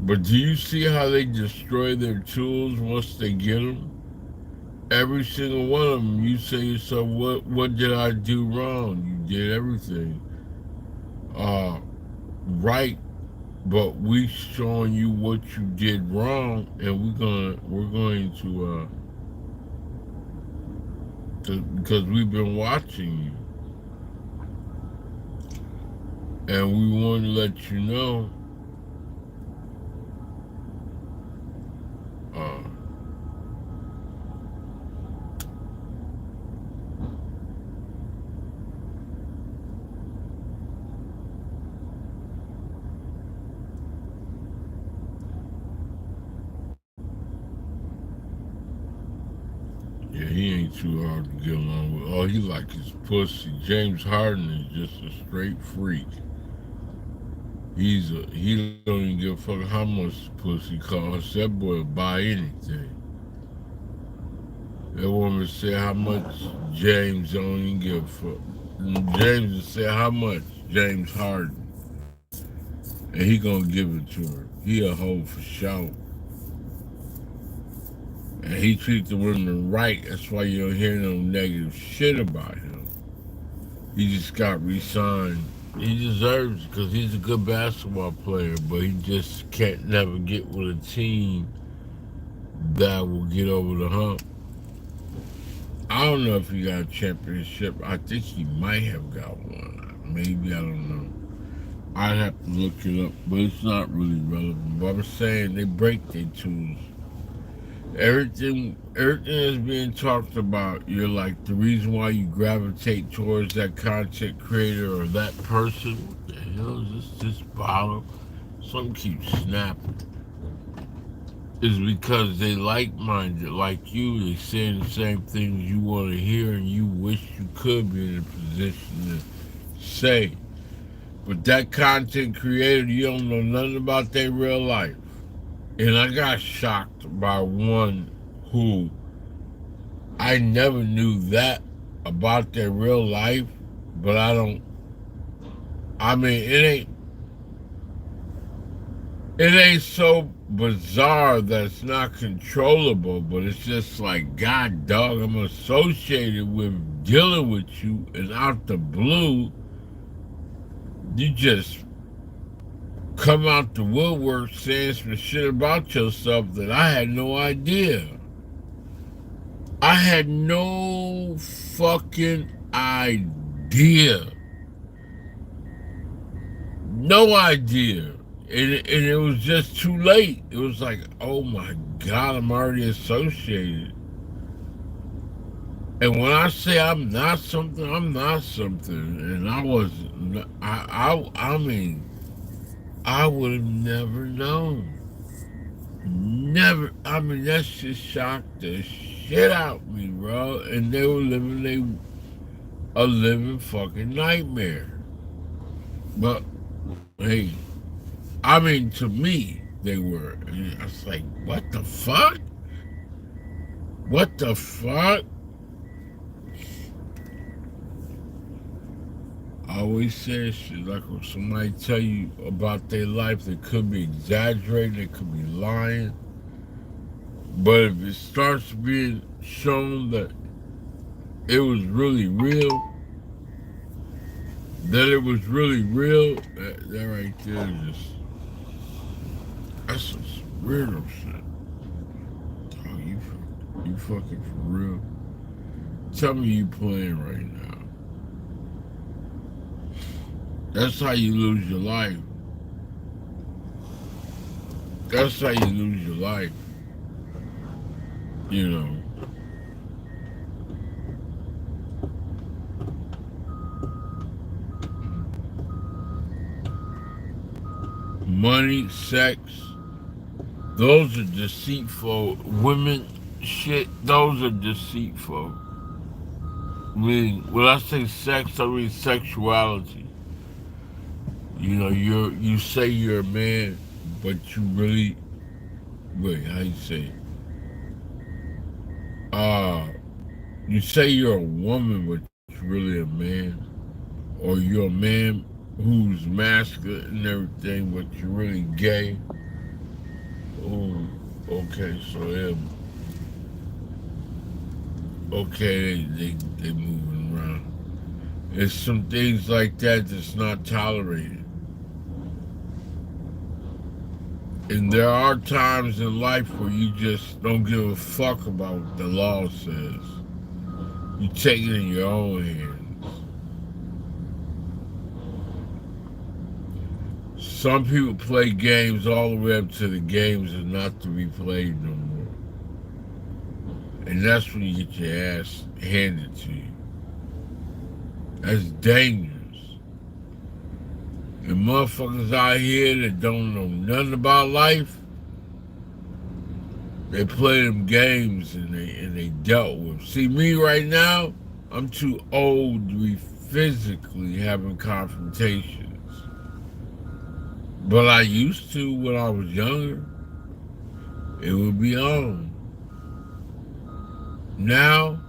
But do you see how they destroy their tools once they get them? Every single one of them, you say to yourself, what did I do wrong? You did everything right, but we showing you what you did wrong, and we're going to because we've been watching you, and we want to let you know. Yeah, he ain't too hard to get along with. All he like is pussy. James Harden is just a straight freak. He don't even give a fuck how much pussy costs. That boy will buy anything. That woman said how much James don't even give a fuck. James will say how much James Harden. And he gonna give it to her. He a hoe for sure. And he treats the women right. That's why you don't hear no negative shit about him. He just got re-signed. He deserves it because he's a good basketball player, but he just can't never get with a team that will get over the hump. I don't know if he got a championship. I think he might have got one. Maybe, I don't know. I'd have to look it up, but it's not really relevant. But I'm saying they break their tools. Everything is being talked about. You're like, the reason why you gravitate towards that content creator or that person. What the hell is this bottle? Some keep snapping. It's because they like-minded, like you. They saying the same things you want to hear, and you wish you could be in a position to say. But that content creator, you don't know nothing about their real life. And I got shocked by one who I never knew that about their real life, but I mean, it ain't so bizarre that it's not controllable, but it's just like, God dog, I'm associated with dealing with you, and out the blue, you just come out the woodwork saying some shit about yourself that I had no idea. I had no fucking idea. No idea. And it was just too late. It was like, oh my God, I'm already associated. And when I say I'm not something, I'm not something. And I wasn't, I mean, I would have never known. Never. I mean, that shit shocked the shit out of me, bro. And they were living a living fucking nightmare. But, hey, I mean, to me, they were. And I was like, what the fuck? What the fuck? I always say shit like when somebody tell you about their life, they could be exaggerating, they could be lying. But if it starts being shown that it was really real, that right there is just, that's some weirdo shit. Oh, you fucking for real? Tell me you playing right now. That's how you lose your life. That's how you lose your life. You know. Money, sex, those are deceitful. Women, shit, those are deceitful. I mean, when I say sex, I mean sexuality. You know, you say you're a man, but you really, wait, how you say it? You say you're a woman, but you're really a man. Or you're a man who's masculine and everything, but you're really gay. Oh, okay, so they moving around. It's some things like that that's not tolerated. And there are times in life where you just don't give a fuck about what the law says. You take it in your own hands. Some people play games all the way up to the games are not to be played no more. And that's when you get your ass handed to you. That's dangerous. And motherfuckers out here that don't know nothing about life, they play them games and they dealt with. See, me right now, I'm too old to be physically having confrontations. But I used to when I was younger. It would be on. Now,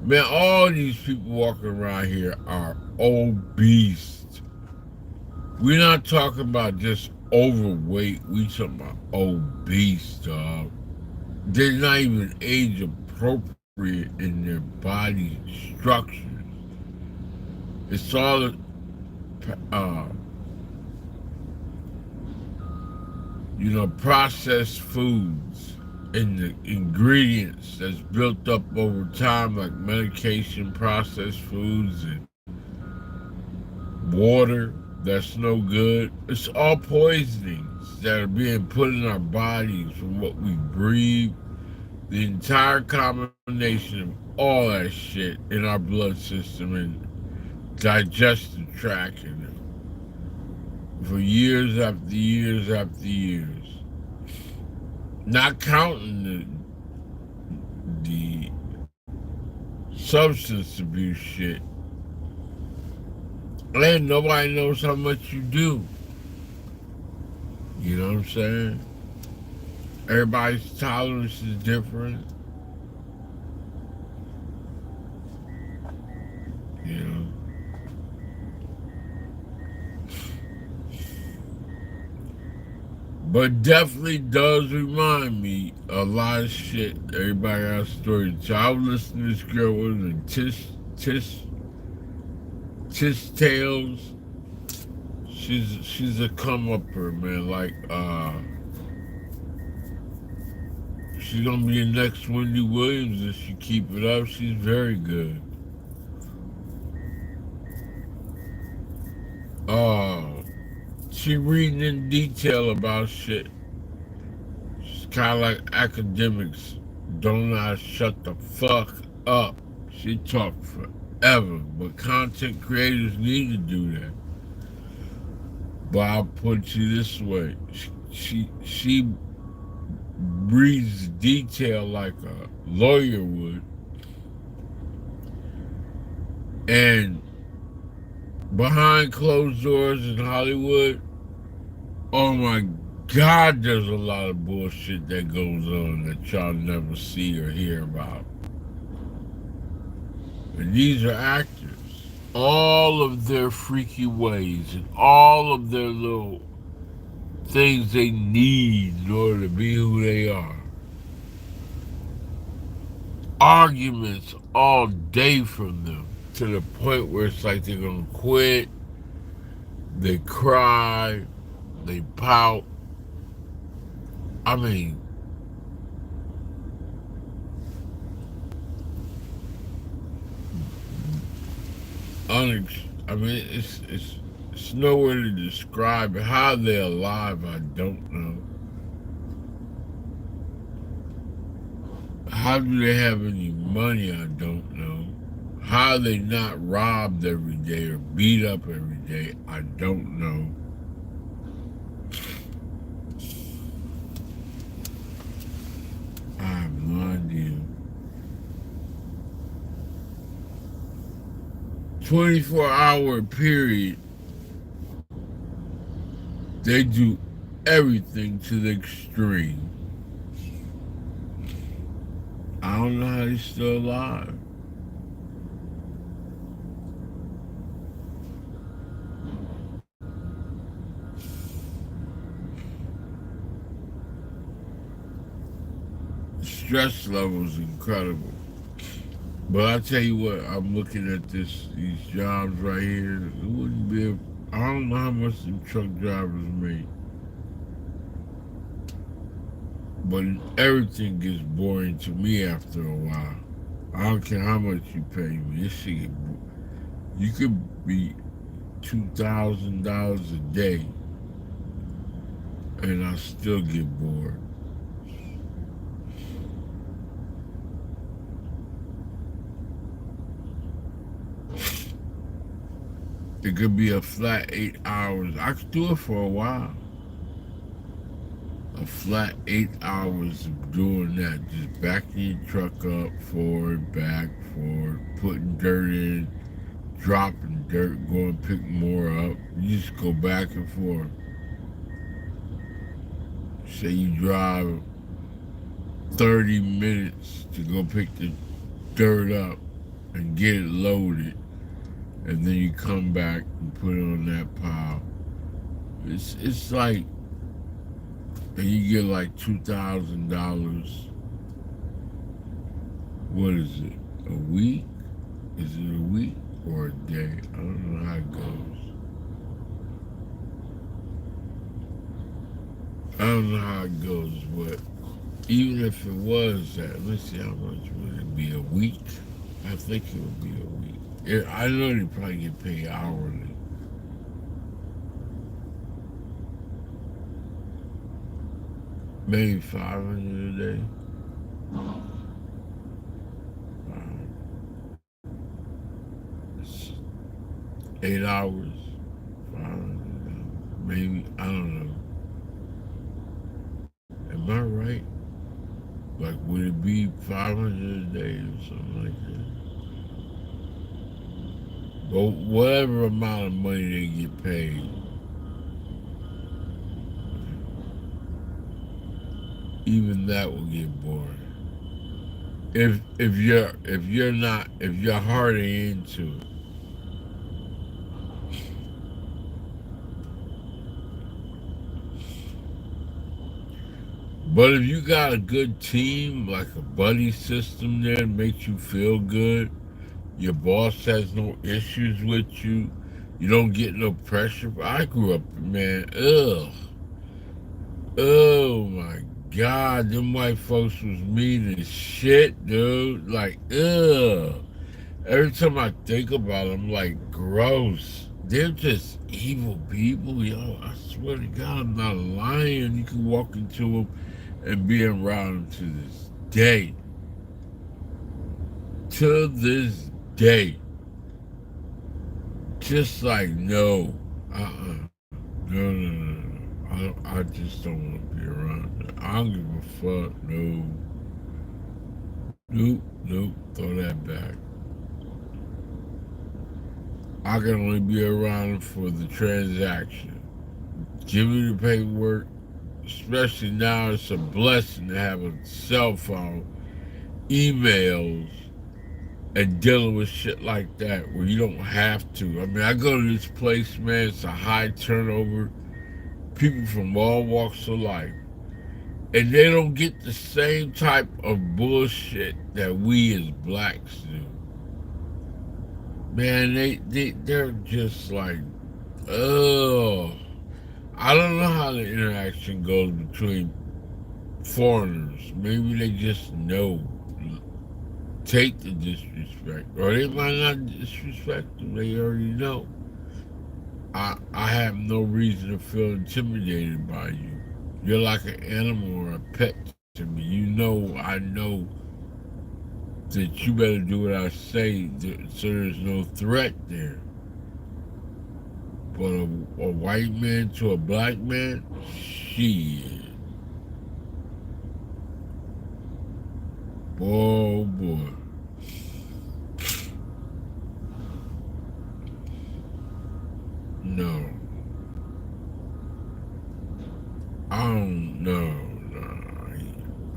man, all these people walking around here are obese. We're not talking about just overweight. We talking about obese, dog. They're not even age appropriate in their body structures. It's all, processed foods and the ingredients that's built up over time, like medication, processed foods, and water that's no good. It's all poisonings that are being put in our bodies from what we breathe. The entire combination of all that shit in our blood system and digestive tract and for years after years after years. Not counting the substance abuse shit. And nobody knows how much you do. You know what I'm saying? Everybody's tolerance is different. You know? But definitely does remind me a lot of shit. Everybody got a story. So I was listening to this girl with Tis Tales. She's a come-upper, man. Like, she's gonna be the next Wendy Williams if she keep it up. She's very good. She reading in detail about shit. She's kind of like academics. Don't know shut the fuck up. She talk forever, but content creators need to do that. But I'll put it to you this way: she reads detail like a lawyer would, and behind closed doors in Hollywood, oh my God, there's a lot of bullshit that goes on that y'all never see or hear about. And these are actors. All of their freaky ways and all of their little things they need in order to be who they are. Arguments all day from them to the point where it's like they're gonna quit, they cry, they pout. I mean, it's nowhere to describe it. How they're alive, I don't know. How do they have any money? I don't know. How they not robbed every day or beat up every day? I don't know. I have no idea. 24-hour period, they do everything to the extreme. I don't know how he's still alive. The stress level is incredible. But I tell you what, I'm looking at these jobs right here. It wouldn't be. I don't know how much them truck drivers make. But everything gets boring to me after a while. I don't care how much you pay me. This shit you could be $2,000 a day, and I still get bored. It could be a flat 8 hours. I could do it for a while. A flat 8 hours of doing that, just backing your truck up, forward, back, forward, putting dirt in, dropping dirt, going pick more up. You just go back and forth. Say you drive 30 minutes to go pick the dirt up and get it loaded, and then you come back and put it on that pile. It's like, and you get like $2,000. What is it? A week? Is it a week or a day? I don't know how it goes. I don't know how it goes, but even if it was that, let's see how much would it be, a week? I think it would be a week. I know they probably get paid hourly. Maybe 500 a day. 8 hours. 500, maybe, I don't know. Am I right? Like, would it be 500 a day or something like that? But whatever amount of money they get paid, even that will get boring. If your heart ain't into it. But if you got a good team, like a buddy system there, makes you feel good, your boss has no issues with you, you don't get no pressure. I grew up, man, oh my God, them white folks was mean as shit, dude. Like, ugh. Every time I think about them, like, gross. They're just evil people, yo. I swear to God, I'm not lying. You can walk into them and be around them to this day. To this day. Just like, no. No. I just don't want to be around them. I don't give a fuck. No. Nope. Throw that back. I can only be around them for the transaction. Give me the paperwork. Especially now, it's a blessing to have a cell phone, emails, and dealing with shit like that where you don't have to. I mean, I go to this place, man, it's a high turnover, people from all walks of life, and they don't get the same type of bullshit that we as blacks do. Man, they're just like, oh, I don't know how the interaction goes between foreigners. Maybe they just know, take the disrespect, or they might not disrespect them. They already know. I have no reason to feel intimidated by you. You're like an animal or a pet to me. You know, I know that you better do what I say, so there's no threat there. But a white man to a black man, shit. Oh boy. No. I don't know.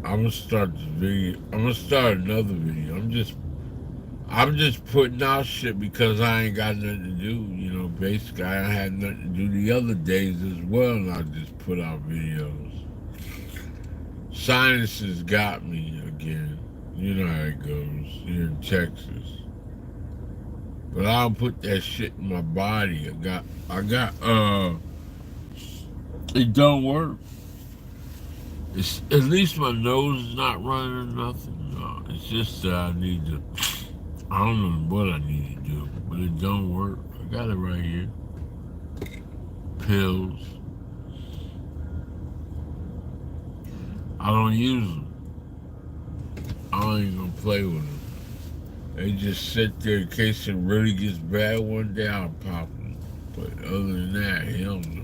I'm gonna start this video. I'm gonna start another video. I'm just putting out shit because I ain't got nothing to do. You know, basically I had nothing to do the other days as well, and I just put out videos. Sinuses got me again. You know how it goes here in Texas. But I don't put that shit in my body. It don't work. It's, at least my nose is not running or nothing. No, it's just that I need to, I don't know what I need to do, but it don't work. I got it right here. Pills. I don't use them. I ain't gonna play with them. They just sit there in case it really gets bad one day, I'll pop them. But other than that, hell no.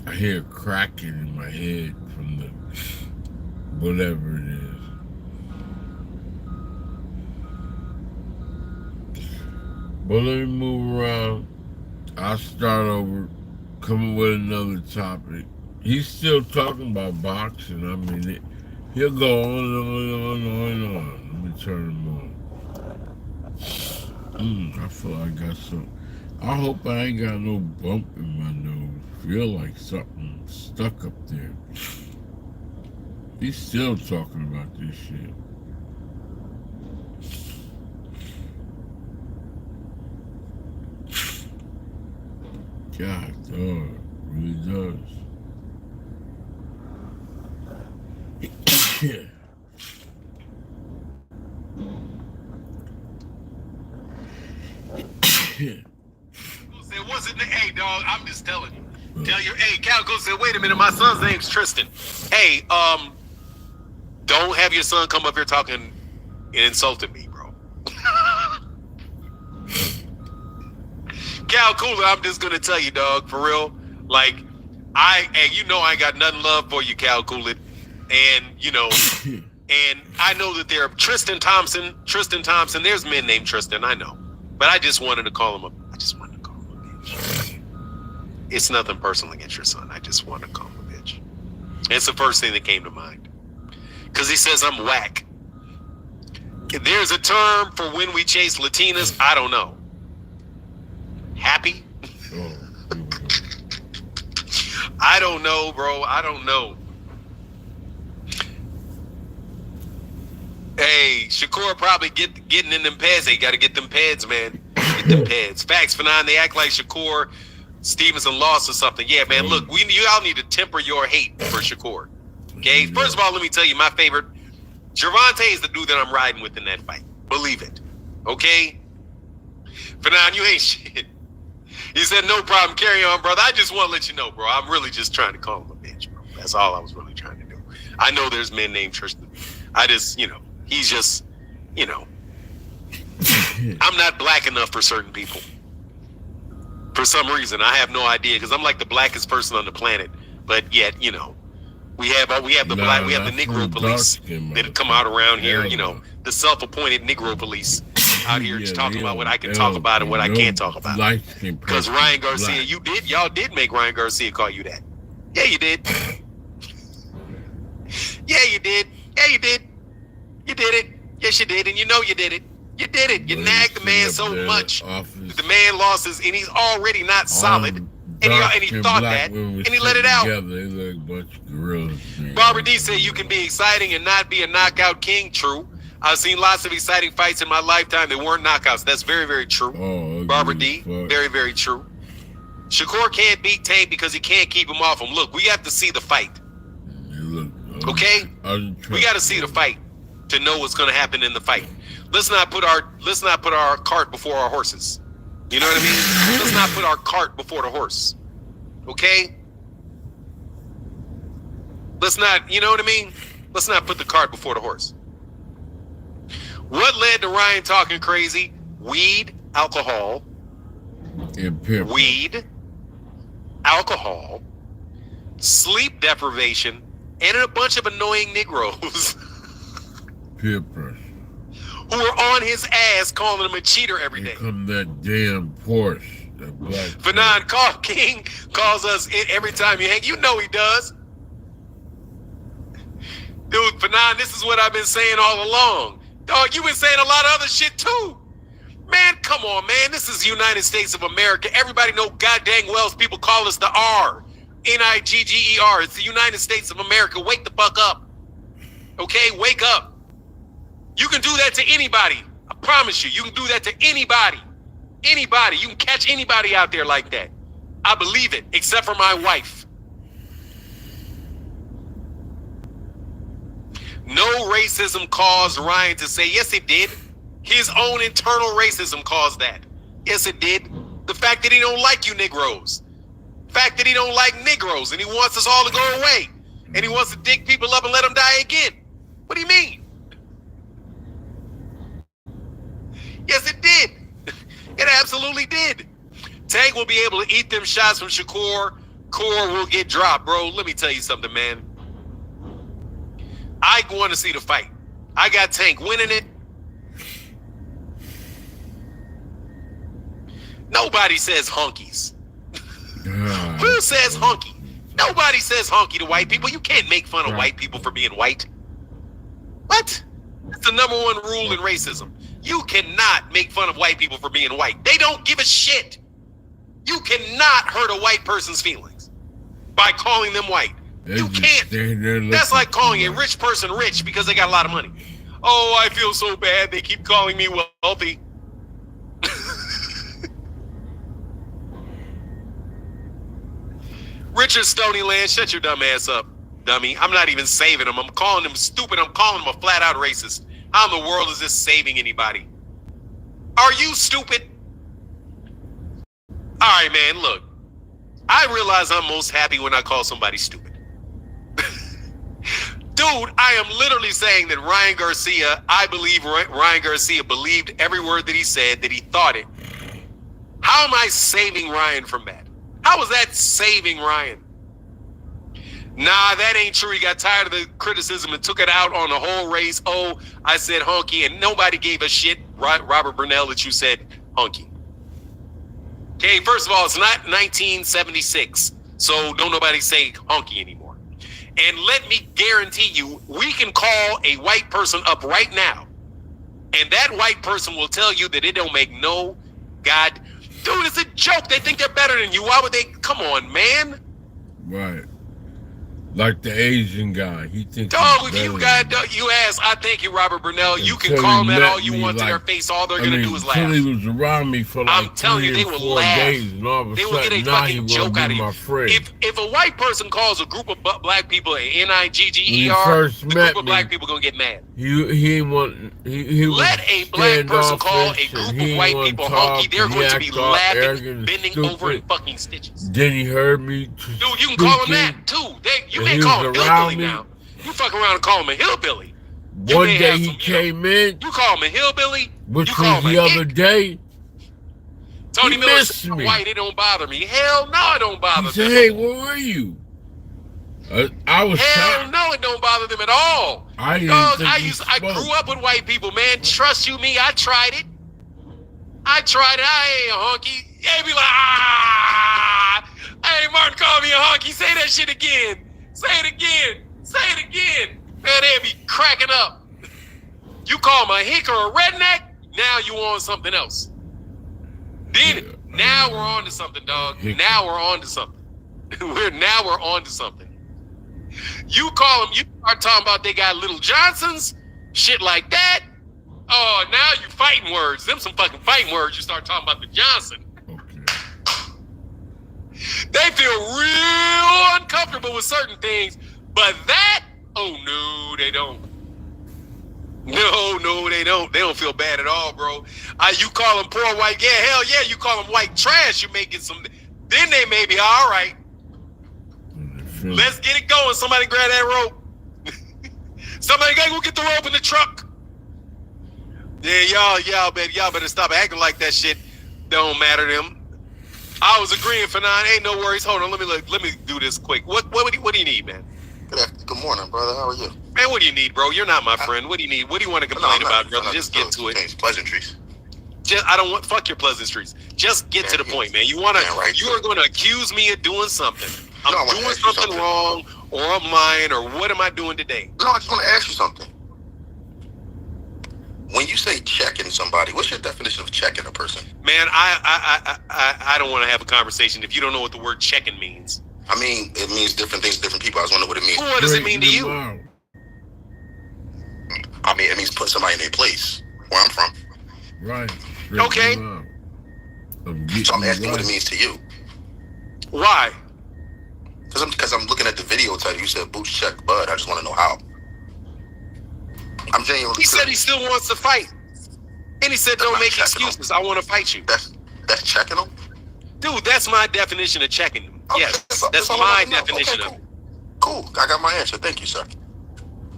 I hear cracking in my head from the whatever it is. But let me move around. I'll start over, coming with another topic. He's still talking about boxing. I mean, he'll go on and on. Let me turn him on. I feel like I got some. I hope I ain't got no bump in my nose. Feel like something stuck up there. He's still talking about this shit. God, dog, really does. Yeah. Say, what's was in the hey dog. I'm just telling you. Tell your hey Calico said, wait a minute, my son's name's Tristan. Hey, don't have your son come up here talking and insulting me, bro. Cal Cooler, I'm just gonna tell you, dog, for real. Like, I ain't got nothing love for you, Cal Cooler. And and I know that there are Tristan Thompson, there's men named Tristan, I know. But I just wanted to call him a bitch. It's nothing personal against your son. I just want to call him a bitch. It's the first thing that came to mind. Because he says I'm whack. There's a term for when we chase Latinas. I don't know. Happy? I don't know, bro. I don't know. Hey, Shakur probably getting in them pads. They got to get them pads, man. Get them pads. Facts, Fanon. They act like Shakur Stevenson lost or something. Yeah, man. Look, you all need to temper your hate for Shakur. Okay. First of all, let me tell you, my favorite, Gervonta is the dude that I'm riding with in that fight. Believe it. Okay. Fanon, you ain't shit. He said, no problem. Carry on, brother. I just want to let you know, bro. I'm really just trying to call him a bitch, bro. That's all I was really trying to do. I know there's men named Tristan. I just, he's just, I'm not black enough for certain people. For some reason, I have no idea, because I'm like the blackest person on the planet. But yet, we have the Negro police that come out around here. The self-appointed Negro police out here just talking about what I can talk about and what I can't talk about. Because Ryan Garcia, y'all did make Ryan Garcia call you that. Yeah, you did. Yeah, you did. Yeah, you did. You did it. Yes, you did. And you did it. You did it. You nagged the man so much. The man lost his, and he's already not solid. And he thought that, and he let it out. Barbara D said you can be exciting and not be a knockout king. True. I've seen lots of exciting fights in my lifetime that weren't knockouts. That's very, very true. Barbara D, very, very true. Shakur can't beat Tank because he can't keep him off him. Look, we have to see the fight. Okay? We got to see the fight to know what's going to happen in the fight. Let's not put our cart before our horses. You know what I mean? Let's not put our cart before the horse. Okay? Let's not, you know what I mean? Let's not put the cart before the horse. What led to Ryan talking crazy? Weed, alcohol. Weed, alcohol, sleep deprivation, and a bunch of annoying Negroes. Peer pressure. Who are on his ass calling him a cheater every day. Come that damn Porsche. That black Fanon Call King calls us every time you hang. You know he does. Dude, Fanon, this is what I've been saying all along. Dog, you've been saying a lot of other shit too. Man, come on, man. This is the United States of America. Everybody know goddamn well people call us the R. Nigger. It's the United States of America. Wake the fuck up. Okay? Wake up. You can do that to anybody. I promise you. You can do that to anybody. Anybody. You can catch anybody out there like that. I believe it, except for my wife. No racism caused Ryan to say, yes, it did. His own internal racism caused that. Yes, it did. The fact that he don't like you Negroes. The fact that he don't like Negroes and he wants us all to go away. And he wants to dig people up and let them die again. What do you mean? Yes, it did. It absolutely did. Tank will be able to eat them shots from Shakur. Core will get dropped, bro. Let me tell you something, man. I want to see the fight. I got Tank winning it. Nobody says honkies. Who says honky? Nobody says honky to white people. You can't make fun of white people for being white. What? That's the number one rule in racism. You cannot make fun of white people for being white. They don't give a shit. You cannot hurt a white person's feelings by calling them white. You can't. That's like calling a rich person rich because they got a lot of money. Oh, I feel so bad. They keep calling me wealthy. Richard Stonyland, shut your dumb ass up, dummy. I'm not even saving him. I'm calling him stupid. I'm calling him a flat out racist. How in the world is this saving anybody? Are you stupid? All right, man, look. I realize I'm most happy when I call somebody stupid. Dude, I am literally saying that Ryan Garcia, I believe Ryan Garcia believed every word that he said, that he thought it. How am I saving Ryan from that? How is that saving Ryan? Nah, that ain't true. He got tired of the criticism and took it out on the whole race. Oh, I said honky, and nobody gave a shit, Robert Burnell, that you said honky. Okay, first of all, it's not 1976, so don't nobody say honky anymore. And let me guarantee you, we can call a white person up right now, and that white person will tell you that it don't make no God. Dude, it's a joke. They think they're better than you. Why would they? Come on, man. Right. Like the Asian guy. He thinks Dog, if you ask, I thank you, Robert Burnell. You can call them that all you want to their face. All they're going to do is laugh. He was around me for like I'm telling you, they will laugh. Days, and all of a they will get a sudden, fucking joke out of you. If a white person calls a group of black people a Nigger, the group of black people going to get mad. He let a black person call a group of white people honky. They're going to be laughing, bending over in fucking stitches. Then he heard me. Dude, you can call him that too. You can't call him hillbilly now. You fuck around and call him a hillbilly. One day he came in. You call him a hillbilly. Which was the other day. Tony Miller said, white, it don't bother me. Hell no, it don't bother them. He said, hey, where were you? I was Hell no, it don't bother them at all. I grew up with white people, man. Trust you me, I tried it. I ain't a honky. They be like, hey, Martin called me a honky. Say that shit again. Say it again. Man, they'd be cracking up. You call him a hick or a redneck, now you on something else. Now we're on to something, dog. Now we're on to something. We're on to something. You call them, you start talking about they got Little Johnsons, shit like that. Oh, now you fighting words. Them some fucking fighting words. You start talking about the Johnson. They feel real uncomfortable with certain things, but that, oh no, they don't. No, they don't. They don't feel bad at all, bro. You call them poor white, yeah, hell yeah, you call them white trash, you may get some, then they may be all right. Let's get it going. Somebody grab that rope. Somebody gotta go get the rope in the truck. Yeah, y'all better stop acting like that shit don't matter to them. I was agreeing for 9. Ain't no worries. Hold on, let me do this quick. What do you need, man? Good morning, brother. How are you? Man, what do you need, bro? You're not my friend. What do you need? What do you want to complain about, brother? Just get to it. Pleasantries. Fuck your pleasantries. Just get to the point, man. You are going to accuse me of doing something. I'm doing something wrong, or I'm lying, or what am I doing today? No, I just want to ask you something. When you say checking somebody, what's your definition of checking a person? Man, I don't want to have a conversation if you don't know what the word checking means. I mean, it means different things to different people. I just want to know what it means. Well, what does it mean to you? I mean, it means put somebody in their place, where I'm from. Right. Okay. So I'm asking what it means to you. Why? Because I'm looking at the video title. You said boots check bud. I just want to know how. I'm genuinely. He said he still wants to fight, and he said don't make excuses. I want to fight you. That's checking them. Dude, that's my definition of checking them. Okay, yes, that's my definition of it. Cool. I got my answer. Thank you, sir.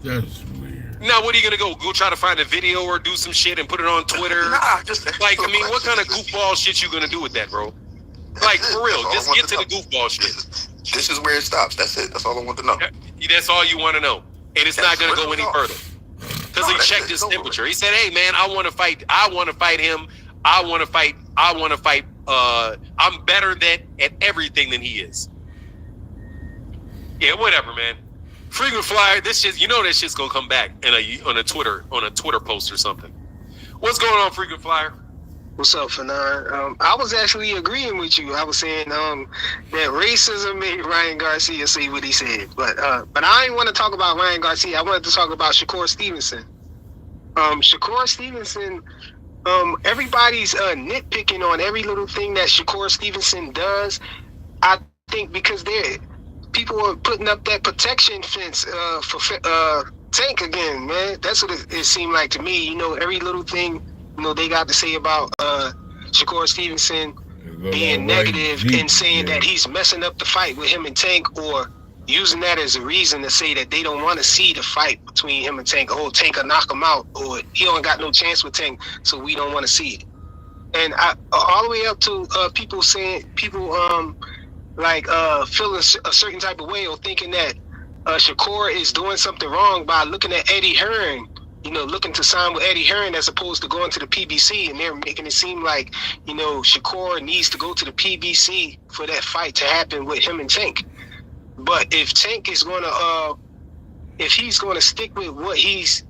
That's weird. Now, what are you gonna go try to find a video or do some shit and put it on Twitter? Nah, just like, I mean, what kind of goofball shit you gonna do with that, bro? Like, for real, just get to the goofball shit. This is where it stops. That's it. That's all I want to know. That's all you want to know, and it's not gonna go any further. Because he checked his temperature. He said, hey, man, I want to fight him. I want to fight. I'm better at everything than he is. Yeah, whatever, man. Frequent flyer, this shit, you know that shit's going to come back on a Twitter post or something. What's going on, Frequent Flyer? What's up, Fanon? I was actually agreeing with you. I was saying that racism made Ryan Garcia say what he said. But I didn't want to talk about Ryan Garcia. I wanted to talk about Shakur Stevenson. Shakur Stevenson, everybody's nitpicking on every little thing that Shakur Stevenson does. I think because people are putting up that protection fence for Tank again, man. That's what it seemed like to me. You know, every little thing they got to say about Shakur Stevenson. being negative and saying that he's messing up the fight with him and Tank, or using that as a reason to say that they don't want to see the fight between him and Tank. Oh, Tank will knock him out, or he don't got no chance with Tank, so we don't want to see it. And all the way up to people saying, feeling a certain type of way, or thinking that Shakur is doing something wrong by looking at Eddie Hearn, looking to sign with Eddie Hearn as opposed to going to the PBC, and they're making it seem like, Shakur needs to go to the PBC for that fight to happen with him and Tank. But if Tank is if he's gonna stick with what he's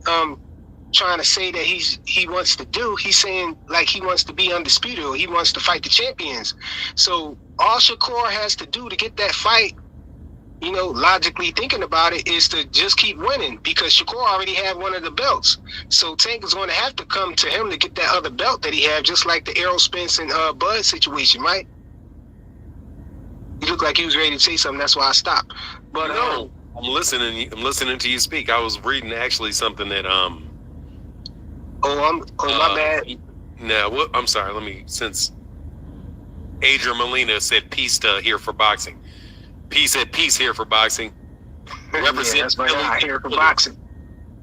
trying to say that he wants to do, he's saying like he wants to be undisputed, or he wants to fight the champions. So all Shakur has to do to get that fight, logically thinking about it, is to just keep winning, because Shakur already had one of the belts. So Tank is going to have to come to him to get that other belt that he had, just like the Errol Spence and Bud situation, right? You look like he was ready to say something. That's why I stopped. But no, I'm listening. I'm listening to you speak. I was reading actually something that my bad. No, I'm sorry. Since Adrian Molina said peace to here for boxing. Peace said peace here for boxing. Represent that's my Philly guy here for boxing.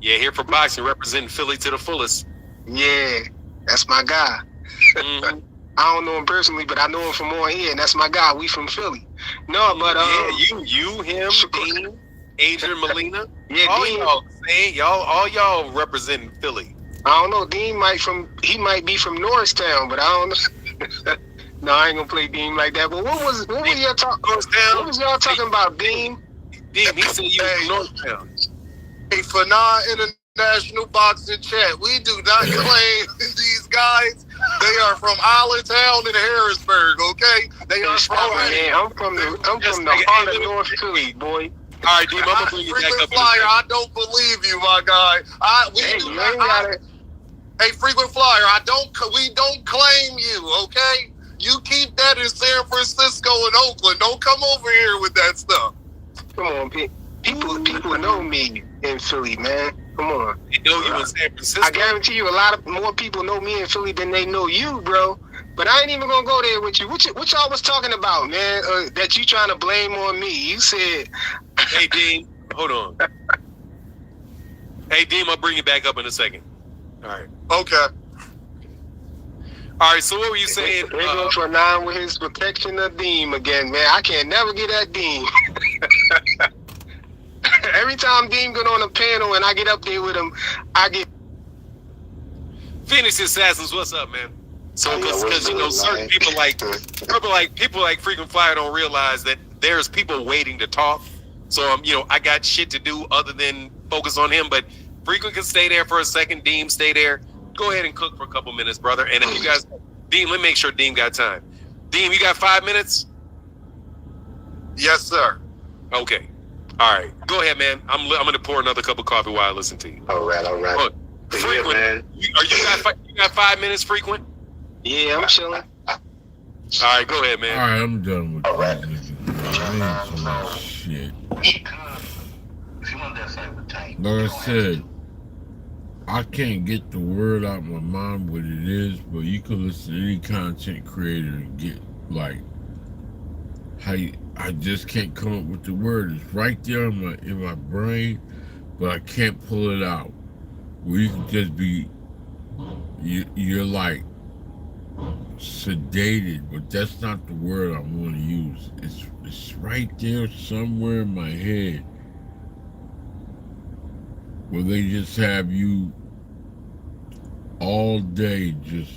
Yeah, here for boxing, representing Philly to the fullest. Yeah, that's my guy. Mm-hmm. I don't know him personally, but I know him from on here, and that's my guy. We from Philly. No, but you, him, Dean, Adrian Molina. Yeah, Dean. All y'all representing Philly. I don't know. Dean might be from Norristown, but I don't know. No, I ain't gonna play Dean like that. But what was y'all talking? What was y'all talking about, Dean? Dean, he said you from Norristown. Hey, for non-international boxing chat, we do not claim these guys. They are from Allentown and Harrisburg, okay? They are from. Man, I'm from the heart of North Philly, boy. All right, Dean, I'm gonna bring you back up. Flyer, I don't believe you, my guy. Hey, frequent flyer, we don't claim you, okay? You keep that in San Francisco and Oakland. Don't come over here with that stuff. Come on, people know me in Philly, man. Come on. They know you in San Francisco. I guarantee you, a lot more people know me in Philly than they know you, bro. But I ain't even gonna go there with you. What y'all was talking about, man? That you trying to blame on me? You said. Hey, Dean, hold on. Hey, Dean, I'll bring you back up in a second. All right. Okay. All right. So what were you saying? They go for 9 with his protection of Dean again, man. I can't never get at Dean. Every time Dean get on a panel and I get up there with him, I get. Phoenix Assassins, what's up, man? So because certain people like Frequent Flyer don't realize that there's people waiting to talk. So I got shit to do other than focus on him. But Frequent can stay there for a second. Deem, stay there. Go ahead and cook for a couple minutes, brother. And if you guys, Deem, let me make sure Deem got time. Deem, you got 5 minutes? Yes, sir. Okay. All right. Go ahead, man. I'm gonna pour another cup of coffee while I listen to you. All right. Look, Frequent, man. You got 5 minutes, Frequent? Yeah, I'm chilling. All right, go ahead, man. All right, I'm done with this. I ain't so much shit. Like I said, I can't get the word out of my mind what it is, but you can listen to any content creator and get like how I just can't come up with the word. It's right there in my brain, but I can't pull it out. Where you can just be, you're like sedated, but that's not the word I want to use. It's right there somewhere in my head where they just have you all day just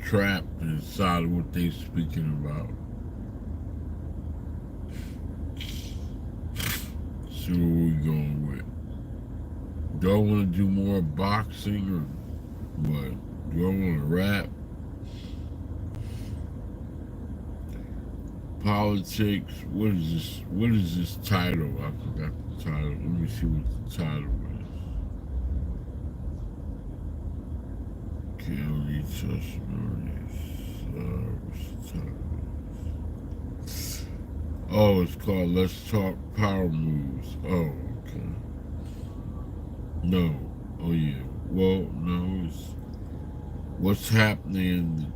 trapped inside of what they speaking about. So what we going with? Do I want to do more boxing or what? Do I want to rap? Politics? What is this title? I forgot the title. Let me see what the title is. Kod Testimonies. What's the title? Oh, it's called Let's Talk Power Moves. Oh, okay. No. Oh, yeah. Well, no, it's what's happening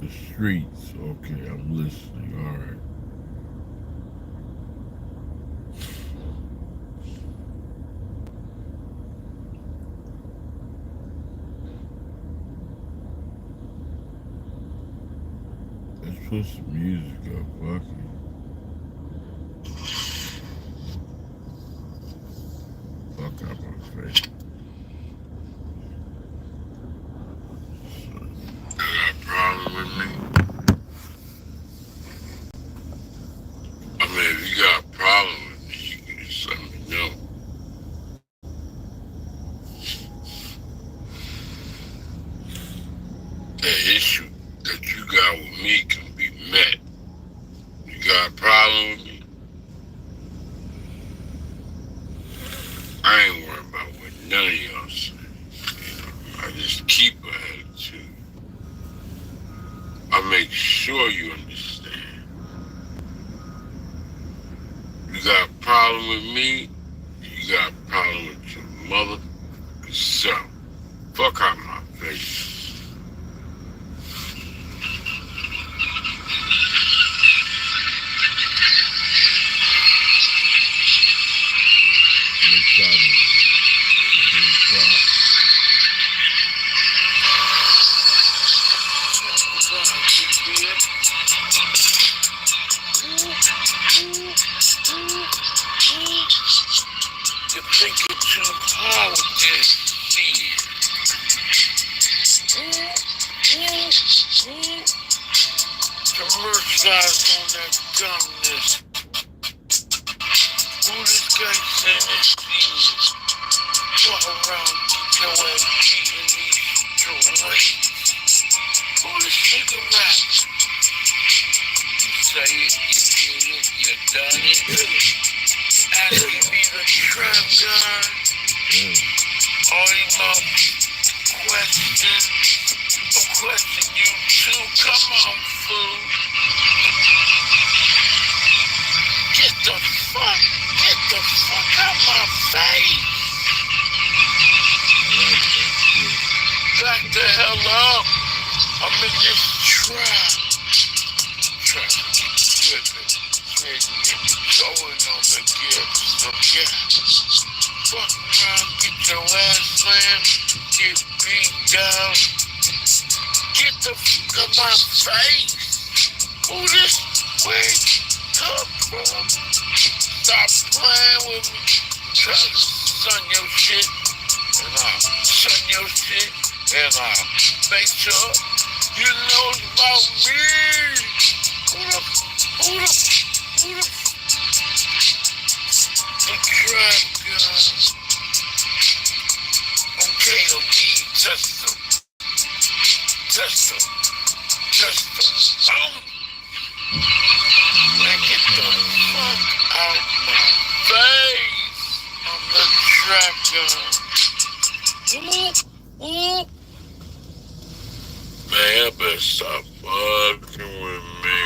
The streets. Okay, I'm listening. All right. Let's put some music up. Fuck it. Fuck out my face. You got a problem with me? I mean, if you got a problem with me, you can just let me know. The issue that you got with me can be met. You got a problem with me? I ain't worried about what none of y'all say. I just keep an attitude. I make sure you understand. You got a problem with me, you got a problem with your mother self. Fuck out my face. You're thinking too hard with this shit. Commercialize on that dumbness. Who this guy saying this shit? Walk around, get your ass beating these straight. Who this nigga rap? You say it, you did it, you done it. Asking me the trap guy. All these questions. I'm questioning you too. Come on, fool. Get the fuck out my face. Back the hell up. I'm in this trap. Tripping. Going on the gifts. Fuck around, get your ass slammed, get beat down. Get the fuck out my face. Who this way come from? Stop playing with me. Try to son your shit, and I'll son your shit, and I'll make sure you know about me. Who the trap guy? Okay, test them. Man, get the fuck out my face. I'm the trap guy. Man, you better stop fucking with me.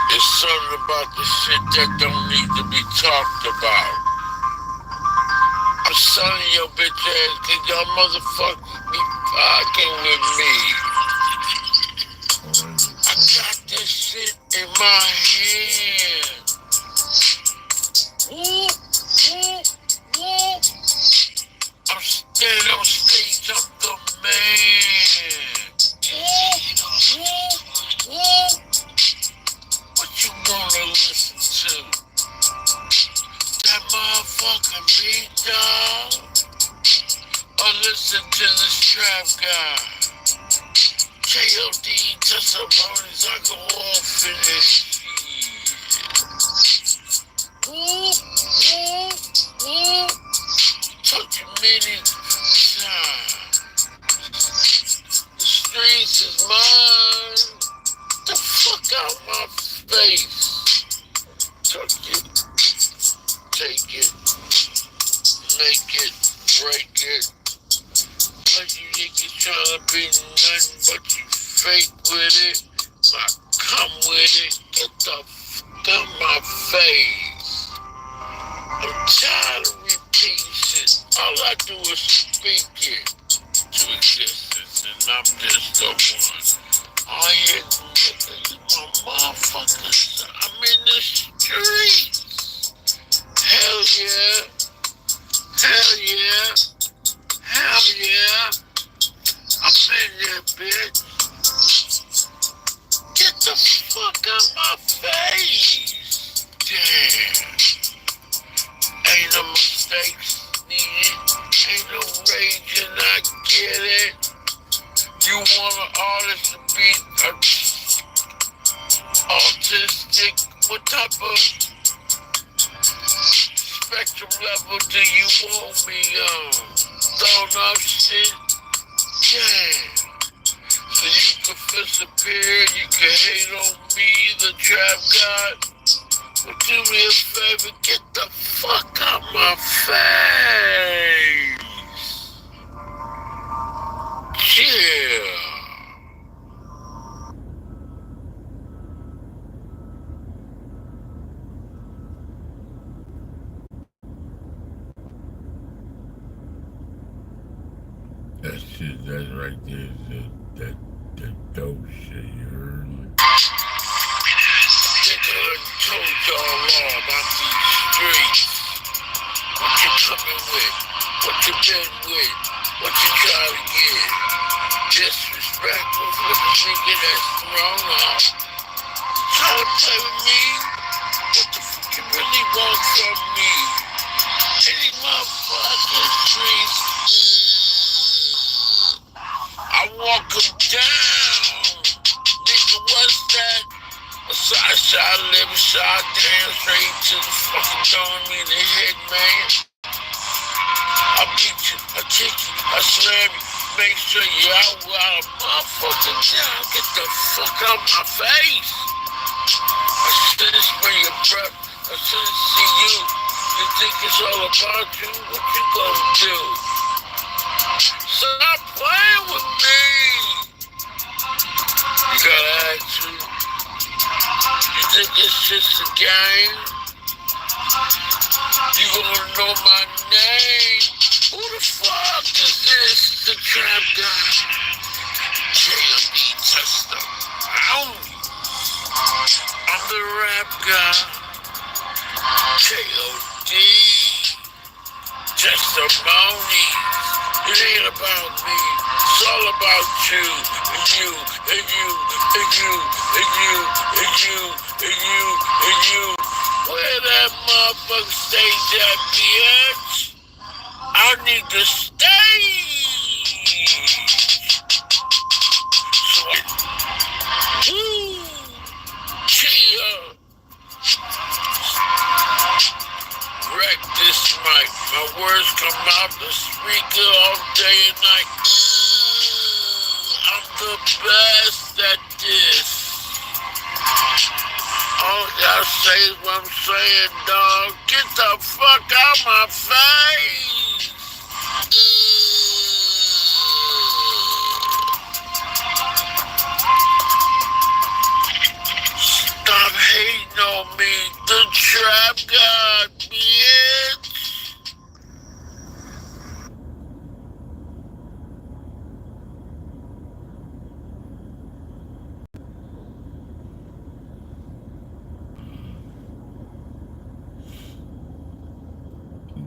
It's something about the shit that don't need to be talked about. I'm telling your bitch ass, cause y'all motherfuckers be fucking with me. I got this shit in my hand. I'm standing on stage, I'm the man. What you wanna listen to? That motherfucking beat, dog? Or listen to the strap guy? Kod Testimonies, I go off in this shit. Took you many times. The streets is mine. The fuck out my face. Took it, take it, make it, break it. Like you niggas trying to be nothing but you fake with it. I come with it. Get the fuck out my face. I'm tired of repeating shit. All I do is speak it to existence, and I'm just the one. All you niggas, my motherfuckers, I'm in the streets. Hell yeah. Hell yeah. Hell yeah. I'm in there, bitch. Get the fuck out my face. Damn. Ain't no mistakes needed. Ain't no raging, I get it. You want an artist to be autistic? What type of spectrum level do you want me on? Throwing off shit? Damn. So you can disappear, you can hate on me, the trap god. But do me a favor, get the fuck out my face. Yeah. That shit, that's right there, that dope shit, you heard me? I told y'all all about these streets. What you coming with? What you been with? What you try to get? Disrespectful for the thinking that's wrong off. Trying to play with me? What the fuck you really want from me? Any motherfucking streets? I walk them down. Nigga, what's that? A side shot, live shot, damn straight to the fucking throwing me in the head, man. I beat you, I kick you, I slam you, make sure you out while a motherfucker down. Get the fuck out my face. I shouldn't spray your breath, I shouldn't see you. You think it's all about you? What you gonna do? Stop playing with me. You got attitude. You think it's just a game? You gonna know my name? Who the fuck is this? The trap guy? J.O.D. Testimonies. I'm the rap guy. K.O.D. Testimonies. It ain't about me. It's all about you, and you, and you, and you, and you, and you, and you, and you. Where that motherfucker stage at, bitch? I need the stage. Woo! Chia. Wreck this mic. My words come out the speaker all day and night. I'm the best at this. All I gotta say is what I'm saying, dog. Get the fuck out my face. Stop hating on me, the trap god, bitch.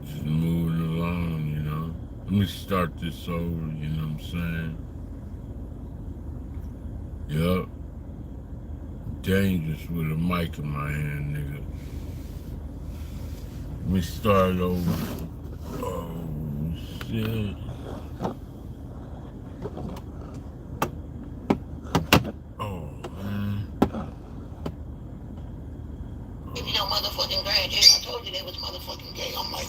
Just moving along, you know. Let me start this over, you know what I'm saying? Yup. Dangerous with a mic in my hand, nigga. Let me start over. Oh, shit. Oh, man. If you know motherfucking grand, I told you they was motherfucking gay. I'm like,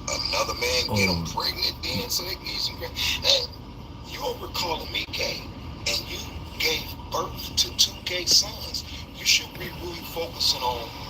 another man get them pregnant then, so they can get some grand. And you over calling me gay, and you gave birth to 2 gay sons. You should be really focusing on